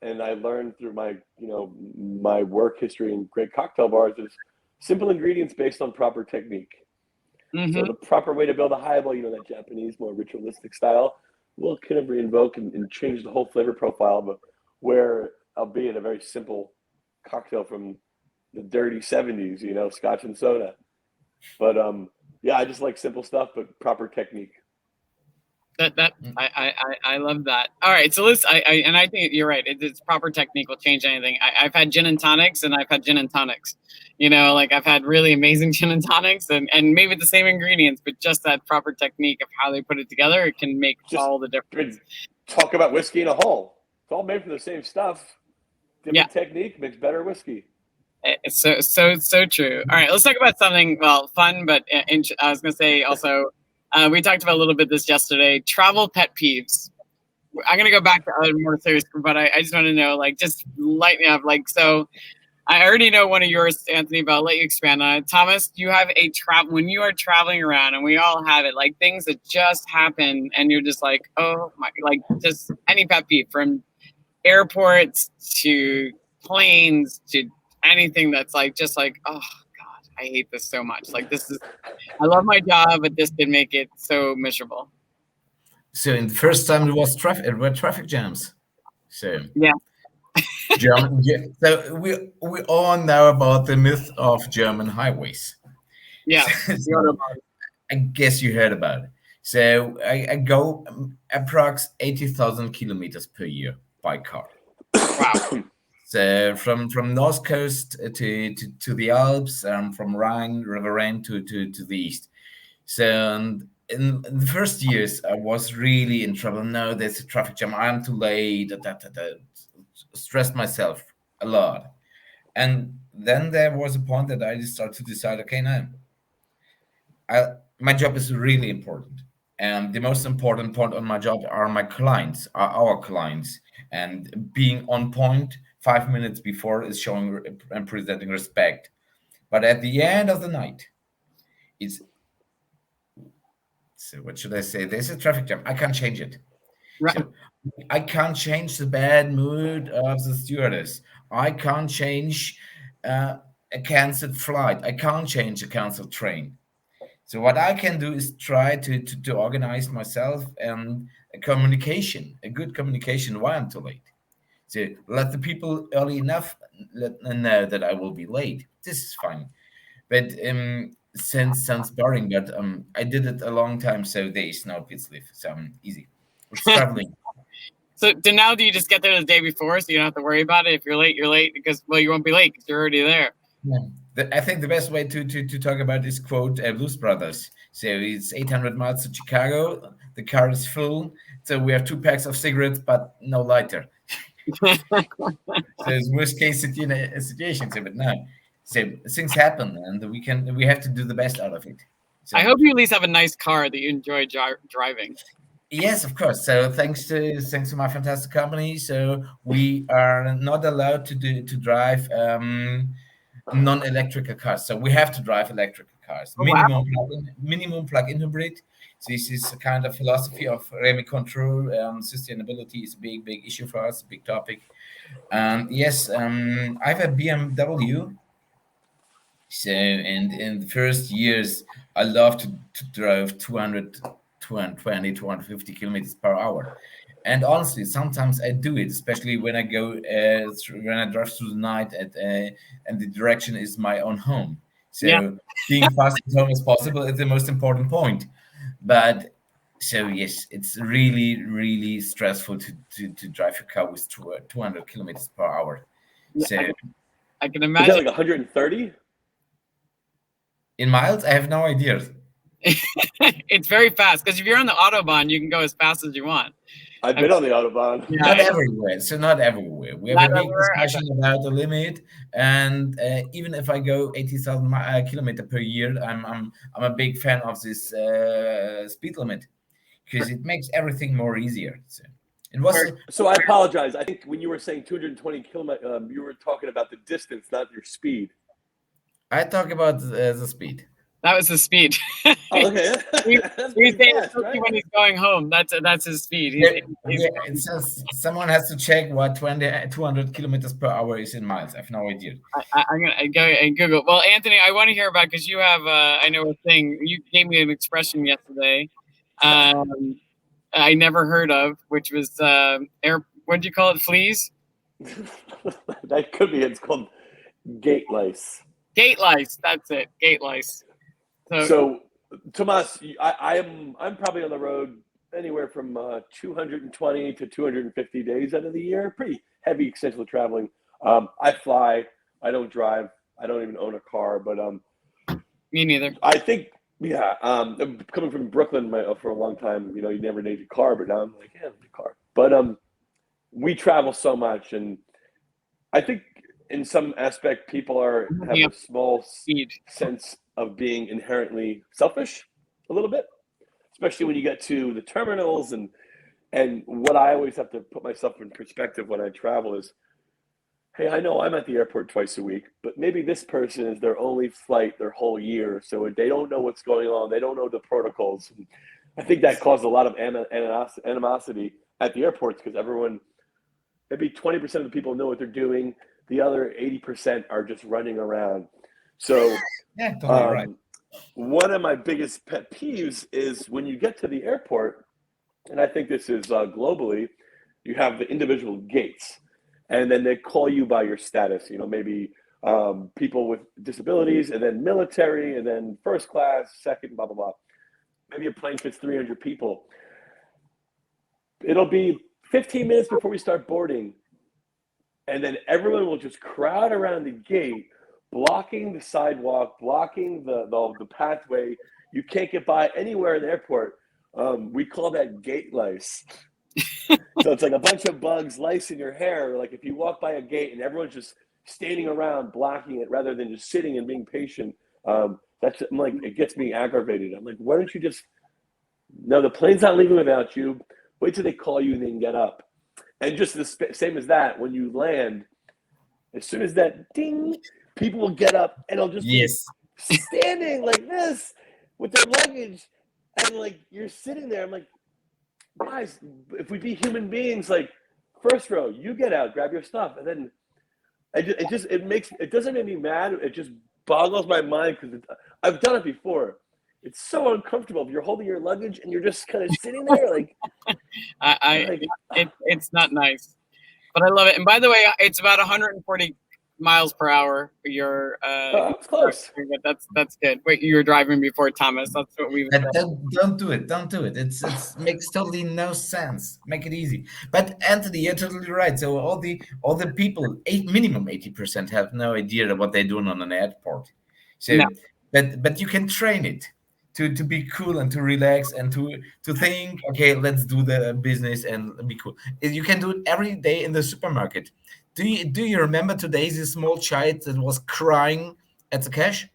And I learned through my my work history in great cocktail bars is simple ingredients based on proper technique. Mm-hmm. So the proper way to build a highball, that Japanese, more ritualistic style, will kind of reinvoke and change the whole flavor profile, but where, albeit a very simple cocktail from the dirty 70s, scotch and soda. But I just like simple stuff, but proper technique. I love that. All right, so I think you're right. It's proper technique will change anything. I've had gin and tonics, and I've had gin and tonics. Like I've had really amazing gin and tonics, and maybe the same ingredients, but just that proper technique of how they put it together, it can make all the difference. Talk about whiskey in a whole. It's all made from the same stuff. Different technique makes better whiskey. It's so true. All right, let's talk about something fun, but I was gonna say also. We talked about a little bit this yesterday. Travel pet peeves. I'm gonna go back to other more serious, but I just want to know, like, just light me up. Like, so I already know one of yours, Anthony, but I'll let you expand on it. Thomas, you have a when you are traveling around, and we all have it, like things that just happen, and you're just like, oh my, like just any pet peeve, from airports to planes to anything that's like just like, oh God, I hate this so much. Like this is. I love my job, but this did make it so miserable. So in the first time it were traffic jams. So yeah. German. So we all know about the myth of German highways. Yeah. So, I guess you heard about it. So I go approx 80,000 kilometers per year by car. Wow. So from North Coast to the Alps, from River Rhine to the east. So in the first years, I was really in trouble. No, there's a traffic jam. I'm too late. Stressed myself a lot. And then there was a point that I just started to decide, okay, now my job is really important. And the most important point on my job are my clients, are our clients. And being on point 5 minutes before is showing and presenting respect. But at the end of the night, so what should I say? There's a traffic jam. I can't change it. Right. So I can't change the bad mood of the stewardess. I can't change a canceled flight. I can't change a canceled train. So what I can do is try to organize myself and a good communication why I'm too late. So let the people early enough let them know that I will be late. This is fine. But sounds boring, but I did it a long time, so there is no pit leave. So easy. It's traveling. So now do you just get there the day before, so you don't have to worry about it? If you're late, because you won't be late because you're already there. Yeah. I think the best way to talk about this quote, Blues Brothers. So it's 800 miles to Chicago. The car is full. So we have 2 packs of cigarettes, but no lighter. So it's worst case situation. But no. So things happen, and we have to do the best out of it. So, I hope you at least have a nice car that you enjoy driving. Yes, of course. So thanks to my fantastic company. So we are not allowed to drive non-electrical cars. So we have to drive electrical cars. Oh wow. Minimum plug-in hybrid. So this is a kind of philosophy of Remy Control. Sustainability is a big issue for us, big topic. And yes, I have a BMW. So, and in the first years, I love to drive 200, 220, 250 kilometers per hour. And honestly, sometimes I do it, especially when I when I drive through the night and the direction is my own home. Yeah. So being fast as home as possible is the most important point. But so yes, it's really stressful to drive a car with 200 kilometers per hour. Yeah, So I can Is that imagine. like 130? in miles, I have no idea. It's very fast because if you're on the autobahn, you can go as fast as you want. I've been on the Autobahn. Yeah, Not everywhere. So not everywhere. We have not a big everywhere. discussion about the limit, and even if I go 80,000 kilometer per year, I'm a big fan of this speed limit because it makes everything more easier. So it was. Where, So I apologize. I think when you were saying 220 kilometers, you were talking about the distance, not your speed. I talk about the speed. that was the speed. Oh, okay. He's That's saying pretty fast, right? when he's going home. That's his speed. It says someone has to check what 200 kilometers per hour is in miles. I have no idea. I'm gonna go and Google. Well, Anthony, I want to hear about because you have I know a thing. You gave me an expression yesterday. I never heard of, which was air. What did you call it? Fleas? That could be it. It's called gate lice. Gate lice. That's it. Gate lice. So Tomas, I'm probably on the road anywhere from 220 to 250 days out of the year. Pretty heavy, extensive traveling. I fly. I don't drive. I don't even own a car. But me neither. I think, yeah. Coming from Brooklyn for a long time, you never need a car, but now I'm like, yeah, I need a car. But we travel so much, and I think in some aspect, people have a small sense of being inherently selfish, a little bit, especially when you get to the terminals. And what I always have to put myself in perspective when I travel is, hey, I know I'm at the airport twice a week, but maybe this person is their only flight their whole year, so they don't know what's going on. They don't know the protocols. And I think that caused a lot of animosity at the airports because maybe 20% of the people know what they're doing. The other 80% are just running around. So yeah, totally right. One of my biggest pet peeves is when you get to the airport, and I think this is globally, you have the individual gates, and then they call you by your status. Maybe people with disabilities, and then military, and then first class, second, blah, blah, blah. Maybe a plane fits 300 people. It'll be 15 minutes before we start boarding, and then everyone will just crowd around the gate, blocking the sidewalk, blocking the pathway. You can't get by anywhere in the airport. We call that gate lice. So it's like a bunch of bugs, lice in your hair. Like if you walk by a gate and everyone's just standing around blocking it rather than just sitting and being patient, I'm like, it gets me aggravated. I'm like, why don't you just, no, the plane's not leaving without you. Wait till they call you and then get up. And just the same as that, when you land, as soon as that ding, people will get up and they'll just be standing like this with their luggage. And like, you're sitting there. I'm like, guys, if we be human beings, like first row, you get out, grab your stuff. And then it doesn't make me mad. It just boggles my mind because I've done it before. It's so uncomfortable if you're holding your luggage and you're just kind of sitting there like it's not nice, but I love it. And by the way, it's about 140 miles per hour. You're that's close. That's good. Wait, you were driving before Thomas. That's what we don't do it. Don't do it. It makes totally no sense. Make it easy. But Anthony, you're totally right. So all the people, minimum 80% have no idea what they're doing on an airport. So no. but you can train it to be cool and to relax and to think, okay, let's do the business and be cool. You can do it every day in the supermarket. Do you remember today this small child that was crying at the cash?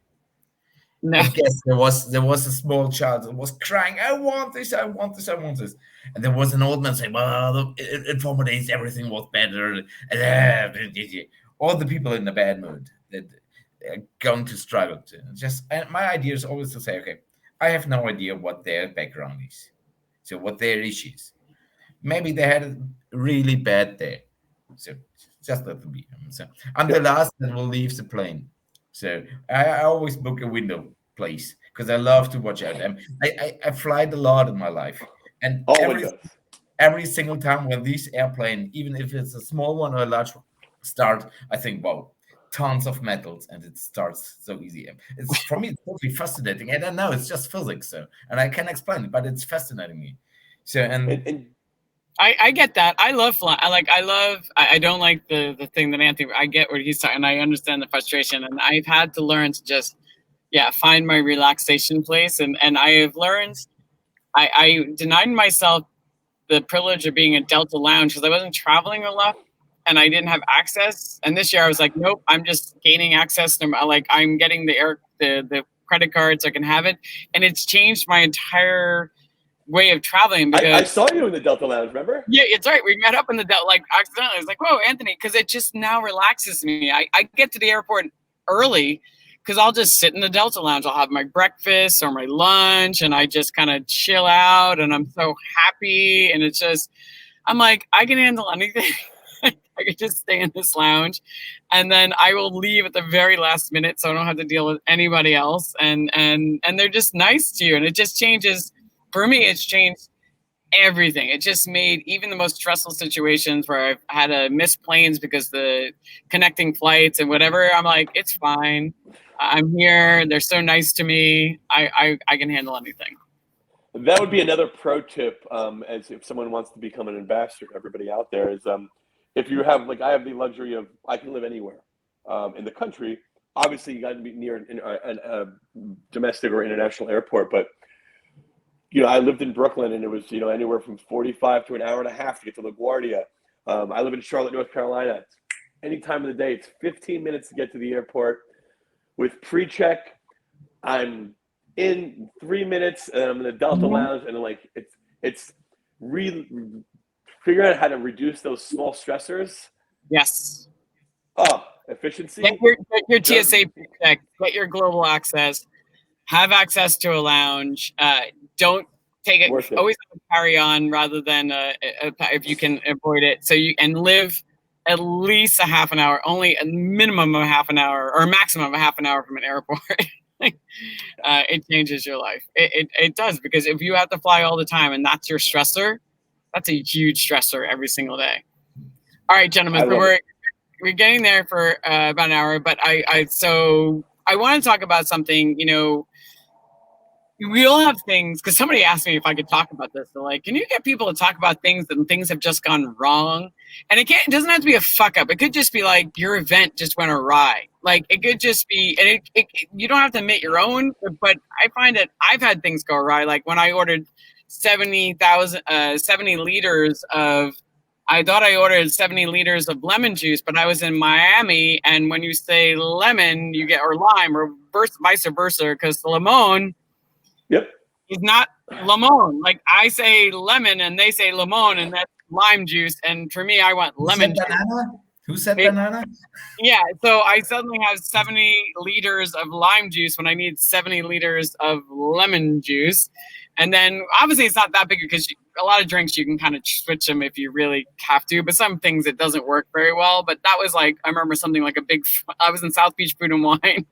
No. I guess there was a small child that was crying, I want this, I want this, I want this. And there was an old man saying, well, in former days everything was better. All the people in a bad mood that are going to struggle to. And my idea is always to say, okay, I have no idea what their background is. So what their issues. Maybe they had a really bad day. So just let them be. So I'm the Yep. last that will leave the plane. So I always book a window place because I love to watch out. I fly a lot in my life. And All windows. every single time when this airplane, even if it's a small one or a large one, start, I think, wow, tons of metals, and it starts so easy. It's for me, it's totally fascinating. I don't know, it's just physics, so and I can't explain it, but it's fascinating me. So And I get that. I love flying. I don't like the thing that Anthony. I get what he's talking, and I understand the frustration. And I've had to learn to just, find my relaxation place. And I have learned. I denied myself the privilege of being a Delta Lounge because I wasn't traveling a lot, and I didn't have access. And this year I was like, nope, I'm just gaining access. Like I'm getting the credit card so I can have it, and it's changed my entire way of traveling because I saw you in the Delta Lounge, remember? yeah, it's right. We met up in the like accidentally. I was like, whoa, Anthony, because it just now relaxes me. I get to the airport early because I'll just sit in the Delta Lounge. I'll have my breakfast or my lunch and I just kind of chill out and I'm so happy. And it's just, I'm like, I can handle anything. I could just stay in this lounge and then I will leave at the very last minute so I don't have to deal with anybody else. And they're just nice to you. And it just changes. For me, it's changed everything. It just made even the most stressful situations where I've had to miss planes because the connecting flights and whatever, I'm like, it's fine. I'm here. They're so nice to me. I can handle anything. That would be another pro tip, as if someone wants to become an ambassador to everybody out there is if you have, like I have the luxury of, I can live anywhere in the country. Obviously, you got to be near a domestic or international airport, but I lived in Brooklyn and it was, anywhere from 45 to an hour and a half to get to LaGuardia. I live in Charlotte, North Carolina. Any time of the day, it's 15 minutes to get to the airport. With pre-check, I'm in 3 minutes and I'm in the Delta Lounge and it's really figuring out how to reduce those small stressors. Yes. Oh, efficiency. Get your TSA check, get your global access, have access to a lounge. Don't take it. Always carry on rather than if you can avoid it. So you and live at least a half an hour, only a minimum of half an hour or a maximum of half an hour from an airport. It changes your life. It does because if you have to fly all the time and that's your stressor, that's a huge stressor every single day. All right, gentlemen, so we're getting there for about an hour, but I want to talk about something. We all have things because somebody asked me if I could talk about this. They're like, can you get people to talk about things and things have just gone wrong? And it doesn't have to be a fuck up. It could just be like your event just went awry. Like it could just be, and you don't have to admit your own, but I find that I've had things go awry. Like when I ordered 70 liters of, I thought I ordered 70 liters of lemon juice, but I was in Miami. And when you say lemon, you get, or lime or vice versa, because lemon, yep, is not lemon. Like I say lemon and they say lemon and that's lime juice. And for me, I want lemon juice. Banana? Who said banana? Yeah. So I suddenly have 70 liters of lime juice when I need 70 liters of lemon juice. And then obviously it's not that big because a lot of drinks you can kind of switch them if you really have to, but some things it doesn't work very well. But that was like, I remember something like I was in South Beach Food and Wine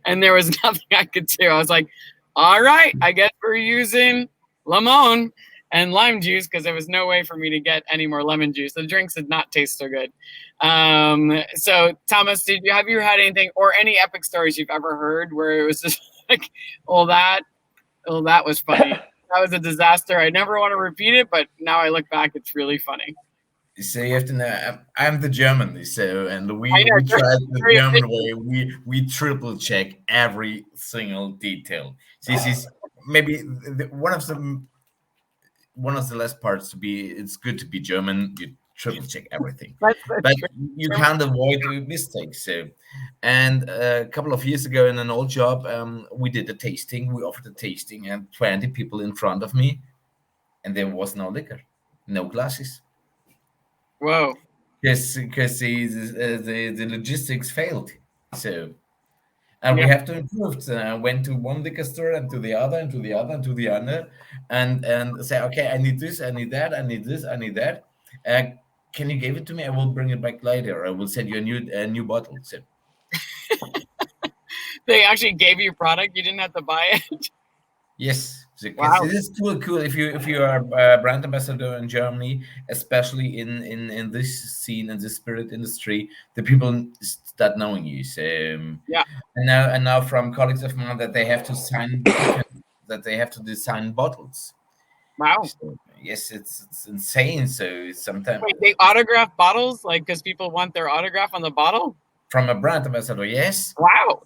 and there was nothing I could do. I was like, all right, I guess we're using lemon and lime juice because there was no way for me to get any more lemon juice. The drinks did not taste so good. So Thomas, have you had anything or any epic stories you've ever heard where it was just like, that was funny. That was a disaster. I never want to repeat it, but now I look back, it's really funny. So you have to know, I'm the German, and we try the German way. We triple check every single detail. This is maybe one of the last parts to be. It's good to be German. You triple check everything. That's But true. you can't avoid mistakes. So, and a couple of years ago in an old job, we did a tasting. We offered a tasting, and 20 people in front of me, and there was no liquor, no glasses, Whoa. because the logistics failed. So. And we Yeah. have to improve. So I went to one liquor store and to the other and to the other and to the other, and say, okay, I need this, I need that, I need this, I need that. Can you give it to me? I will bring it back later. I will send you a new bottle. So They actually gave you product. You didn't have to buy it. yes, because Wow. it is cool if you are a brand ambassador in Germany, especially in this scene in this spirit industry, the people start knowing you. So Yeah. and now from colleagues of mine that they have to sign documents, that they have to design bottles. Wow. So, yes, it's insane. So sometimes Wait, they autograph bottles, like, because people want their autograph on the bottle? from a brand ambassador, yes. Wow.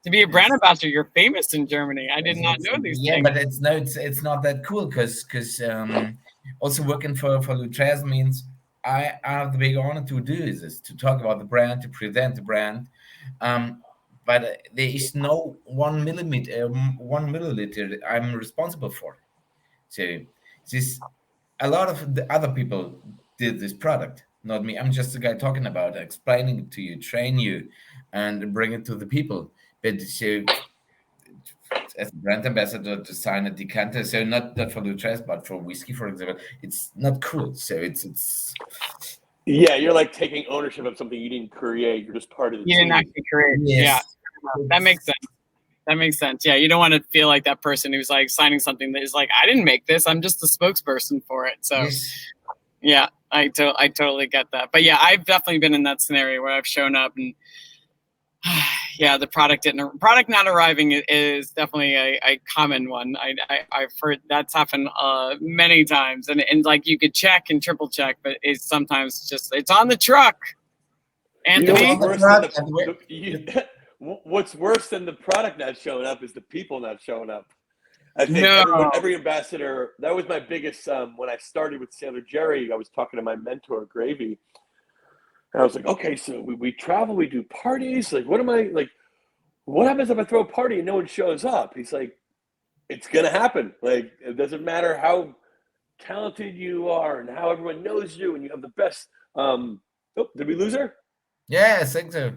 To be a brand Yes. ambassador, you're famous in Germany. I did not know these Yeah, things. but it's not that cool because also working for Lutrez means I have the big honor to do is to talk about the brand, to present the brand, but there is no 1 milliliter I'm responsible for. So this a lot of the other people did this product, not me. I'm just the guy talking about it, explaining it to you, train you, and bring it to the people. But so as a brand ambassador to sign a decanter, so not for Lutres, but for whiskey, for example, it's not cool. So it's Yeah, you're like taking ownership of something you didn't create. You're just part of the You didn't team. actually create. Yeah. yes, That makes sense. That makes sense. Yeah, you don't want to feel like that person who's like signing something that is like, I didn't make this. I'm just the spokesperson for it. So yes, yeah, I totally get that. But yeah, I've definitely been in that scenario where I've shown up and yeah, the product not arriving is definitely a common one. I've heard that's happened many times, and like you could check and triple check, but it's sometimes just it's on the truck. You know Anthony, what's worse than the product not showing up is the people not showing up. I think No. every ambassador, that was my biggest, when I started with Sailor Jerry, I was talking to my mentor, Gravy, and I was like, okay, so we travel, we do parties, like, what happens if I throw a party and no one shows up? He's like, it's going to happen. Like, it doesn't matter how talented you are and how everyone knows you and you have the best, did we lose her? yeah, I think so.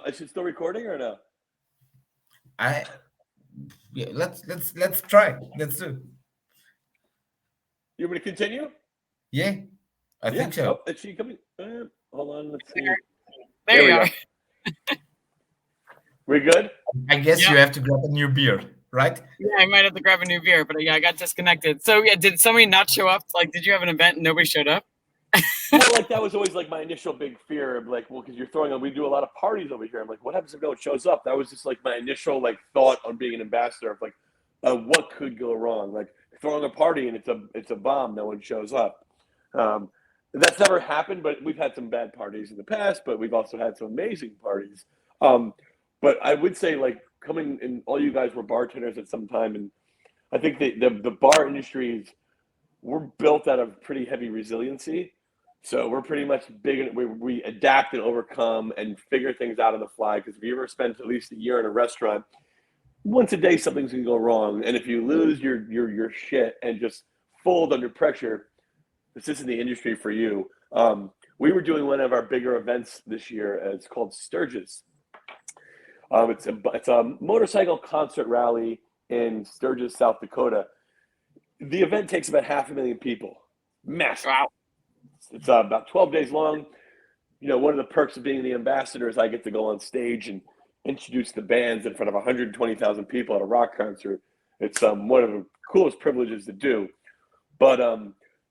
Is she still recording or no? Yeah, let's try. Let's do. You want me to continue? Yeah, I think so. Oh, is she coming? Hold on, let's see. There you we are. go. We good? I guess Yeah. you have to grab a new beer, right? Yeah, I might have to grab a new beer, but yeah, I got disconnected. So yeah, did somebody not show up? Like, did you have an event and nobody showed up? Well, like that was always like my initial big fear of like, well, because you're throwing on, we do a lot of parties over here. I'm like, what happens if no one shows up? That was just like my initial like thought on being an ambassador of like, what could go wrong? Like throwing a party and it's a bomb, no one shows up. That's never happened, but we've had some bad parties in the past, but we've also had some amazing parties. But I would say like coming in, all you guys were bartenders at some time, and I think the bar industry we're built out of pretty heavy resiliency. So we're pretty much big. We adapt and overcome and figure things out on the fly. Because if you ever spend at least a year in a restaurant, once a day something's gonna go wrong. And if you lose your shit and just fold under pressure, this isn't the industry for you. We were doing one of our bigger events this year. It's called Sturgis. It's a motorcycle concert rally in Sturgis, South Dakota. The event takes about 500,000 people. Massive. Wow. It's about 12 days long. You know, one of the perks of being the ambassador is I get to go on stage and introduce the bands in front of 120,000 people at a rock concert. It's one of the coolest privileges to do. But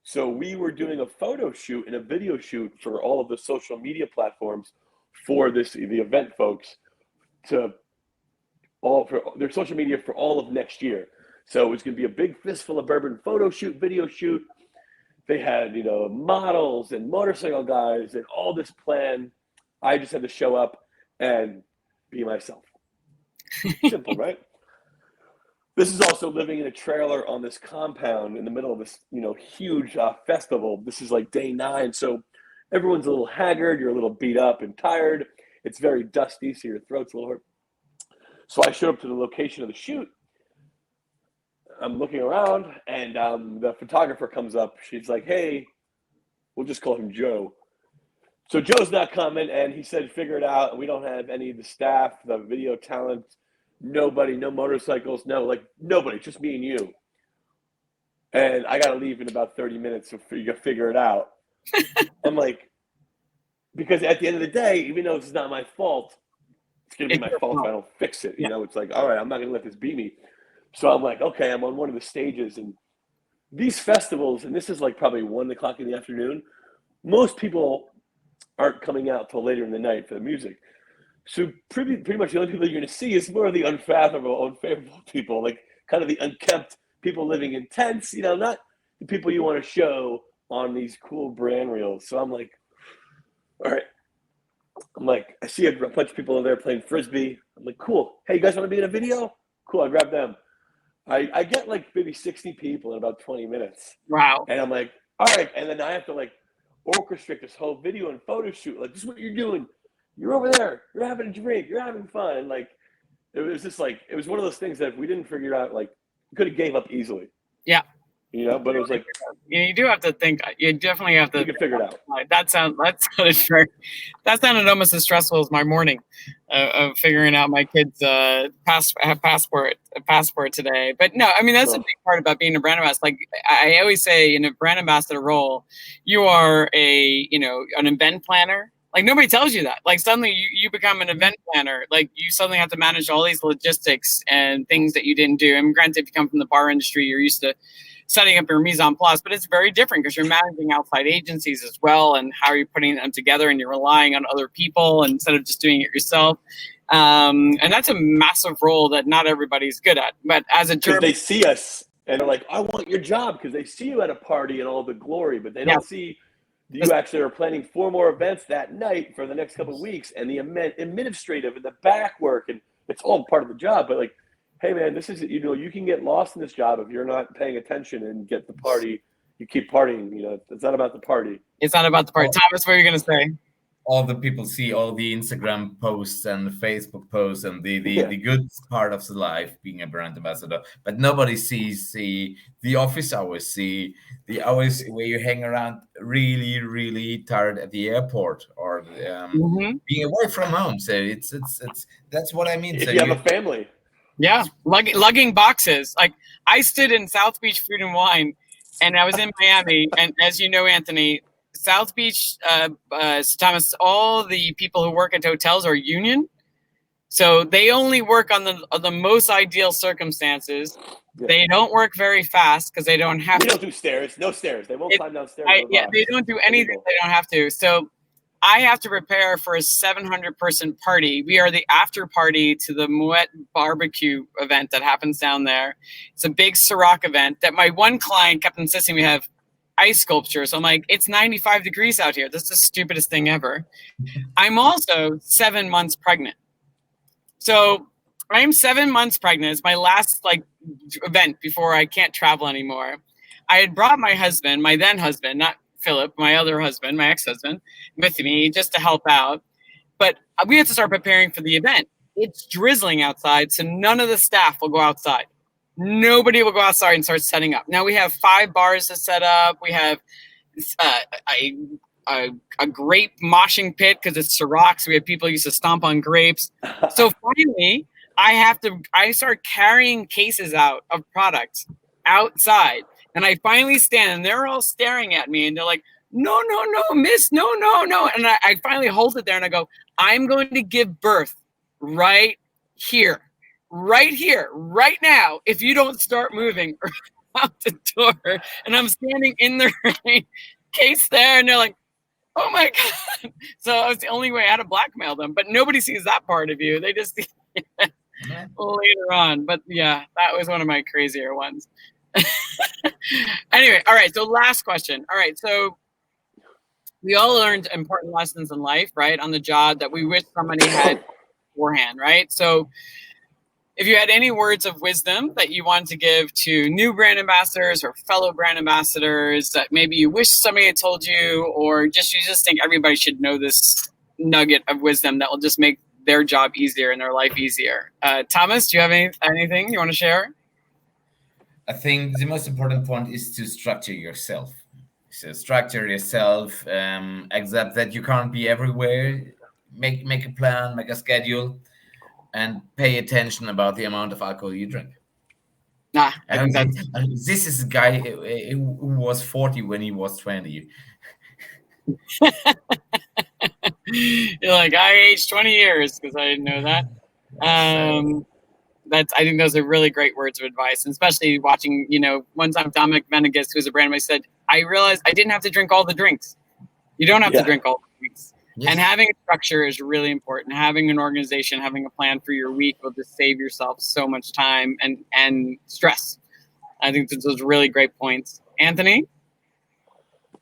so we were doing a photo shoot and a video shoot for all of the social media platforms for the event folks for their social media for all of next year. So it was going to be a big fistful of bourbon photo shoot, video shoot. They had, models and motorcycle guys and all this plan. I just had to show up and be myself. Simple, right? this is also living in a trailer on this compound in the middle of this, huge festival. This is like day 9. So everyone's a little haggard. You're a little beat up and tired. It's very dusty, so your throat's a little hurt. So I showed up to the location of the shoot. I'm looking around, and the photographer comes up. She's like, hey, we'll just call him Joe. So Joe's not coming, and he said, figure it out. We don't have any of the staff, the video talent, nobody, no motorcycles, nobody, just me and you. And I got to leave in about 30 minutes, so you figure it out. I'm like, because at the end of the day, even though it's not my fault, it's going to be my fault if I don't fix it. It's like, all right, I'm not going to let this beat me. So I'm like, okay, I'm on one of the stages, and these festivals, and this is like probably 1 o'clock in the afternoon, most people aren't coming out till later in the night for the music. So pretty much the only people you're going to see is more of the unfavorable people, like kind of the unkempt people living in tents, not the people you want to show on these cool brand reels. So I'm like, all right. I see a bunch of people over there playing Frisbee. I'm like, cool. Hey, you guys want to be in a video? Cool, I grab them. I get like maybe 60 people in about 20 minutes. Wow. And I'm like, all right. And then I have to orchestrate this whole video and photo shoot. Like, this is what you're doing. You're over there. You're having a drink. You're having fun. And it was just it was one of those things that if we didn't figure out, we could have gave up easily. Yeah. But it was like, you do have to think. You definitely have to. You can figure it out. That sounded almost as stressful as my morning of figuring out my kids' passport today. But no, I mean that's a big part about being a brand ambassador. I always say, in a brand ambassador role, you are an event planner. Nobody tells you that. Suddenly you become an event planner. You suddenly have to manage all these logistics and things that you didn't do. And granted, if you come from the bar industry, you're used to setting up your mise en place, but it's very different because you're managing outside agencies as well, and how you're putting them together, and you're relying on other people instead of just doing it yourself. And that's a massive role that not everybody's good at. But as a German, they see us and they're like, I want your job, because they see you at a party and all the glory, but they don't see you actually are planning 4 more events that night for the next couple of weeks, and the administrative and the back work, and it's all part of the job. But hey man, this is, you can get lost in this job if you're not paying attention and get the party. You keep partying, it's not about the party. It's not about the party. Thomas, what are you going to say? All the people see all the Instagram posts and the Facebook posts and the good part of the life being a brand ambassador, but nobody sees the office hours, the hours where you hang around really, really tired at the airport, or being away from home. So it's that's what I mean. If so you have a family. Yeah, lugging boxes. I stood in South Beach Food and Wine, and I was in Miami. And as you know, Anthony, South Beach, Thomas, all the people who work at hotels are union, so they only work on the most ideal circumstances. Yeah. They don't work very fast because they don't have to. They don't do stairs. No stairs. They won't climb down stairs. They don't do anything. They don't have to. So I have to prepare for a 700-person party. We are the after party to the Moet barbecue event that happens down there. It's a big Ciroc event that my one client kept insisting we have ice sculpture. So I'm like, it's 95 degrees out here. This is the stupidest thing ever. I'm also 7 months pregnant. So I'm 7 months pregnant. It's my last event before I can't travel anymore. I had brought my husband, my then husband, not Philip, my other husband, my ex-husband, with me just to help out. But we have to start preparing for the event. It's drizzling outside, so none of the staff will go outside. Nobody will go outside and start setting up. Now we have 5 bars to set up. We have a grape moshing pit because it's Ciroc, so we have people used to stomp on grapes. So finally, I start carrying cases out of products outside. And I finally stand, and they're all staring at me, and they're like, no, miss, no. And I finally hold it there, and I go, I'm going to give birth right here, right now, if you don't start moving out the door. And I'm standing in the case there, and they're like, oh my God. So I was the only way I had to blackmail them, but nobody sees that part of you. They just see it later on. But yeah, that was one of my crazier ones. Anyway, all right. So last question. All right. So we all learned important lessons in life, right? On the job that we wish somebody had beforehand, right? So if you had any words of wisdom that you wanted to give to new brand ambassadors or fellow brand ambassadors that maybe you wish somebody had told you, or just you just think everybody should know this nugget of wisdom that will just make their job easier and their life easier. Thomas, do you have anything you want to share? I think the most important point is to structure yourself. So structure yourself, accept that you can't be everywhere. Make a plan, make a schedule, and pay attention about the amount of alcohol you drink. Nah, I think this is a guy who was 40 when he was 20. You're like, I aged 20 years because I didn't know that. I think those are really great words of advice, and especially watching, one time Dominic Venegas, who's a brand ambassador, said, I realized I didn't have to drink all the drinks. You don't have to drink all the drinks. Yes. And having a structure is really important. Having an organization, having a plan for your week will just save yourself so much time and stress. I think those are really great points. Anthony?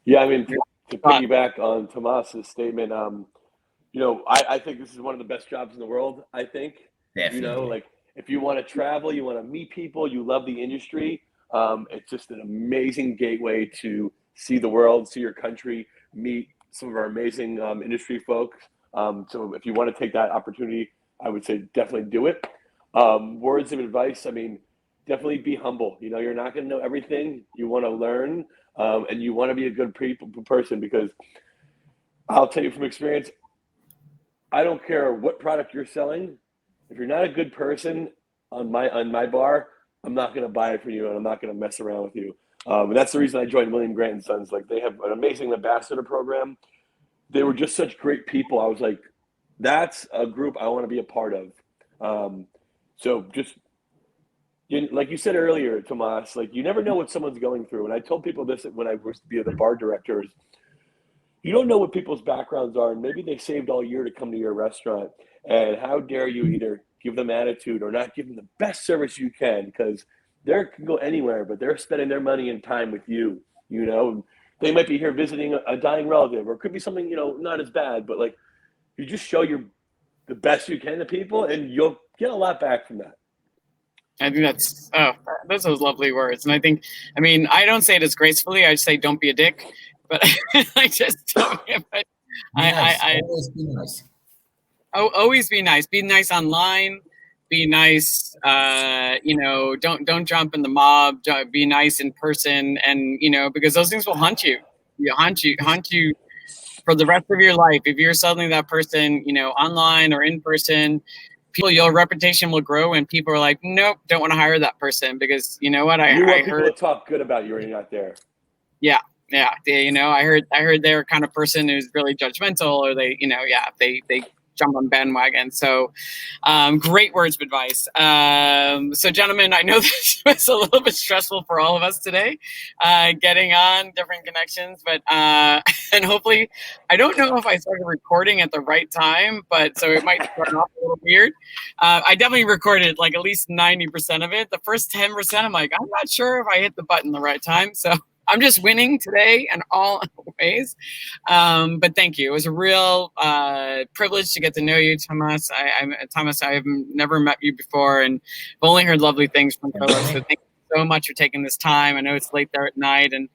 Yeah, I mean, to piggyback on Tomas's statement, I think this is one of the best jobs in the world, I think. Definitely. Like if you want to travel, you want to meet people, you love the industry, it's just an amazing gateway to see the world, see your country, meet some of our amazing industry folks. So if you want to take that opportunity, I would say definitely do it. Words of advice, I mean, definitely be humble. You're not going to know everything. You want to learn, and you want to be a good person, because I'll tell you from experience, I don't care what product you're selling. If you're not a good person on my bar, I'm not going to buy it from you, and I'm not going to mess around with you. And that's the reason I joined William Grant & Sons. Like, they have an amazing ambassador program. They were just such great people. I was like, that's a group I want to be a part of. So just, like you said earlier, Tomas, like, you never know what someone's going through. And I told people this when I was to be the bar directors. You don't know what people's backgrounds are, and maybe they saved all year to come to your restaurant. And how dare you either give them attitude or not give them the best service you can, because they can go anywhere, but they're spending their money and time with you. They might be here visiting a dying relative, or it could be something, not as bad, but like, you just show the best you can to people, and you'll get a lot back from that. I think those are lovely words. And I don't say it as gracefully. I just say, don't be a dick. But I just don't. But always be nice. Always be nice. Be nice online. Be nice. Don't jump in the mob. Be nice in person, and because those things will haunt you. Haunt you for the rest of your life. If you're suddenly that person, online or in person, your reputation will grow, and people are like, nope, don't want to hire that person, because you know what? I want heard people to talk good about you when you're not there. Yeah. I heard they're kind of person who's really judgmental, or they jump on bandwagon. So great words of advice. So gentlemen, I know this was a little bit stressful for all of us today, getting on different connections, but and hopefully, I don't know if I started recording at the right time, but so it might start off a little weird. I definitely recorded like at least 90% of it. The first 10%, I'm like, I'm not sure if I hit the button the right time. So I'm just winning today in all ways. But thank you. It was a real privilege to get to know you, Thomas. Thomas, I have never met you before, and I've only heard lovely things from Philip. So thank you so much for taking this time. I know it's late there at night. And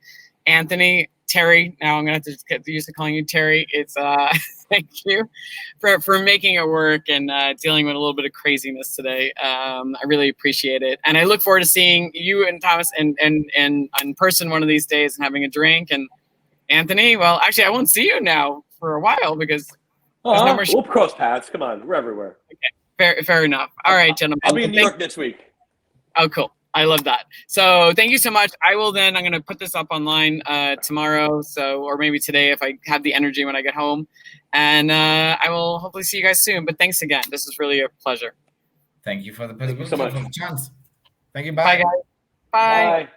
Anthony, Terry, now I'm going to have to get used to calling you Terry. It's thank you for making it work and dealing with a little bit of craziness today. I really appreciate it. And I look forward to seeing you and Thomas and in person one of these days and having a drink. And Anthony, well, actually, I won't see you now for a while because there's no more we'll cross paths. Come on, we're everywhere. Okay, fair enough. All right, gentlemen. I'll be in New York next week. Oh, cool. I love that. So thank you so much. I'm going to put this up online tomorrow, or maybe today if I have the energy when I get home. And I will hopefully see you guys soon. But thanks again. This is really a pleasure. Thank you for the possibility. Thank you so much. For the chance. Thank you. Bye. Bye, guys. Bye. Bye.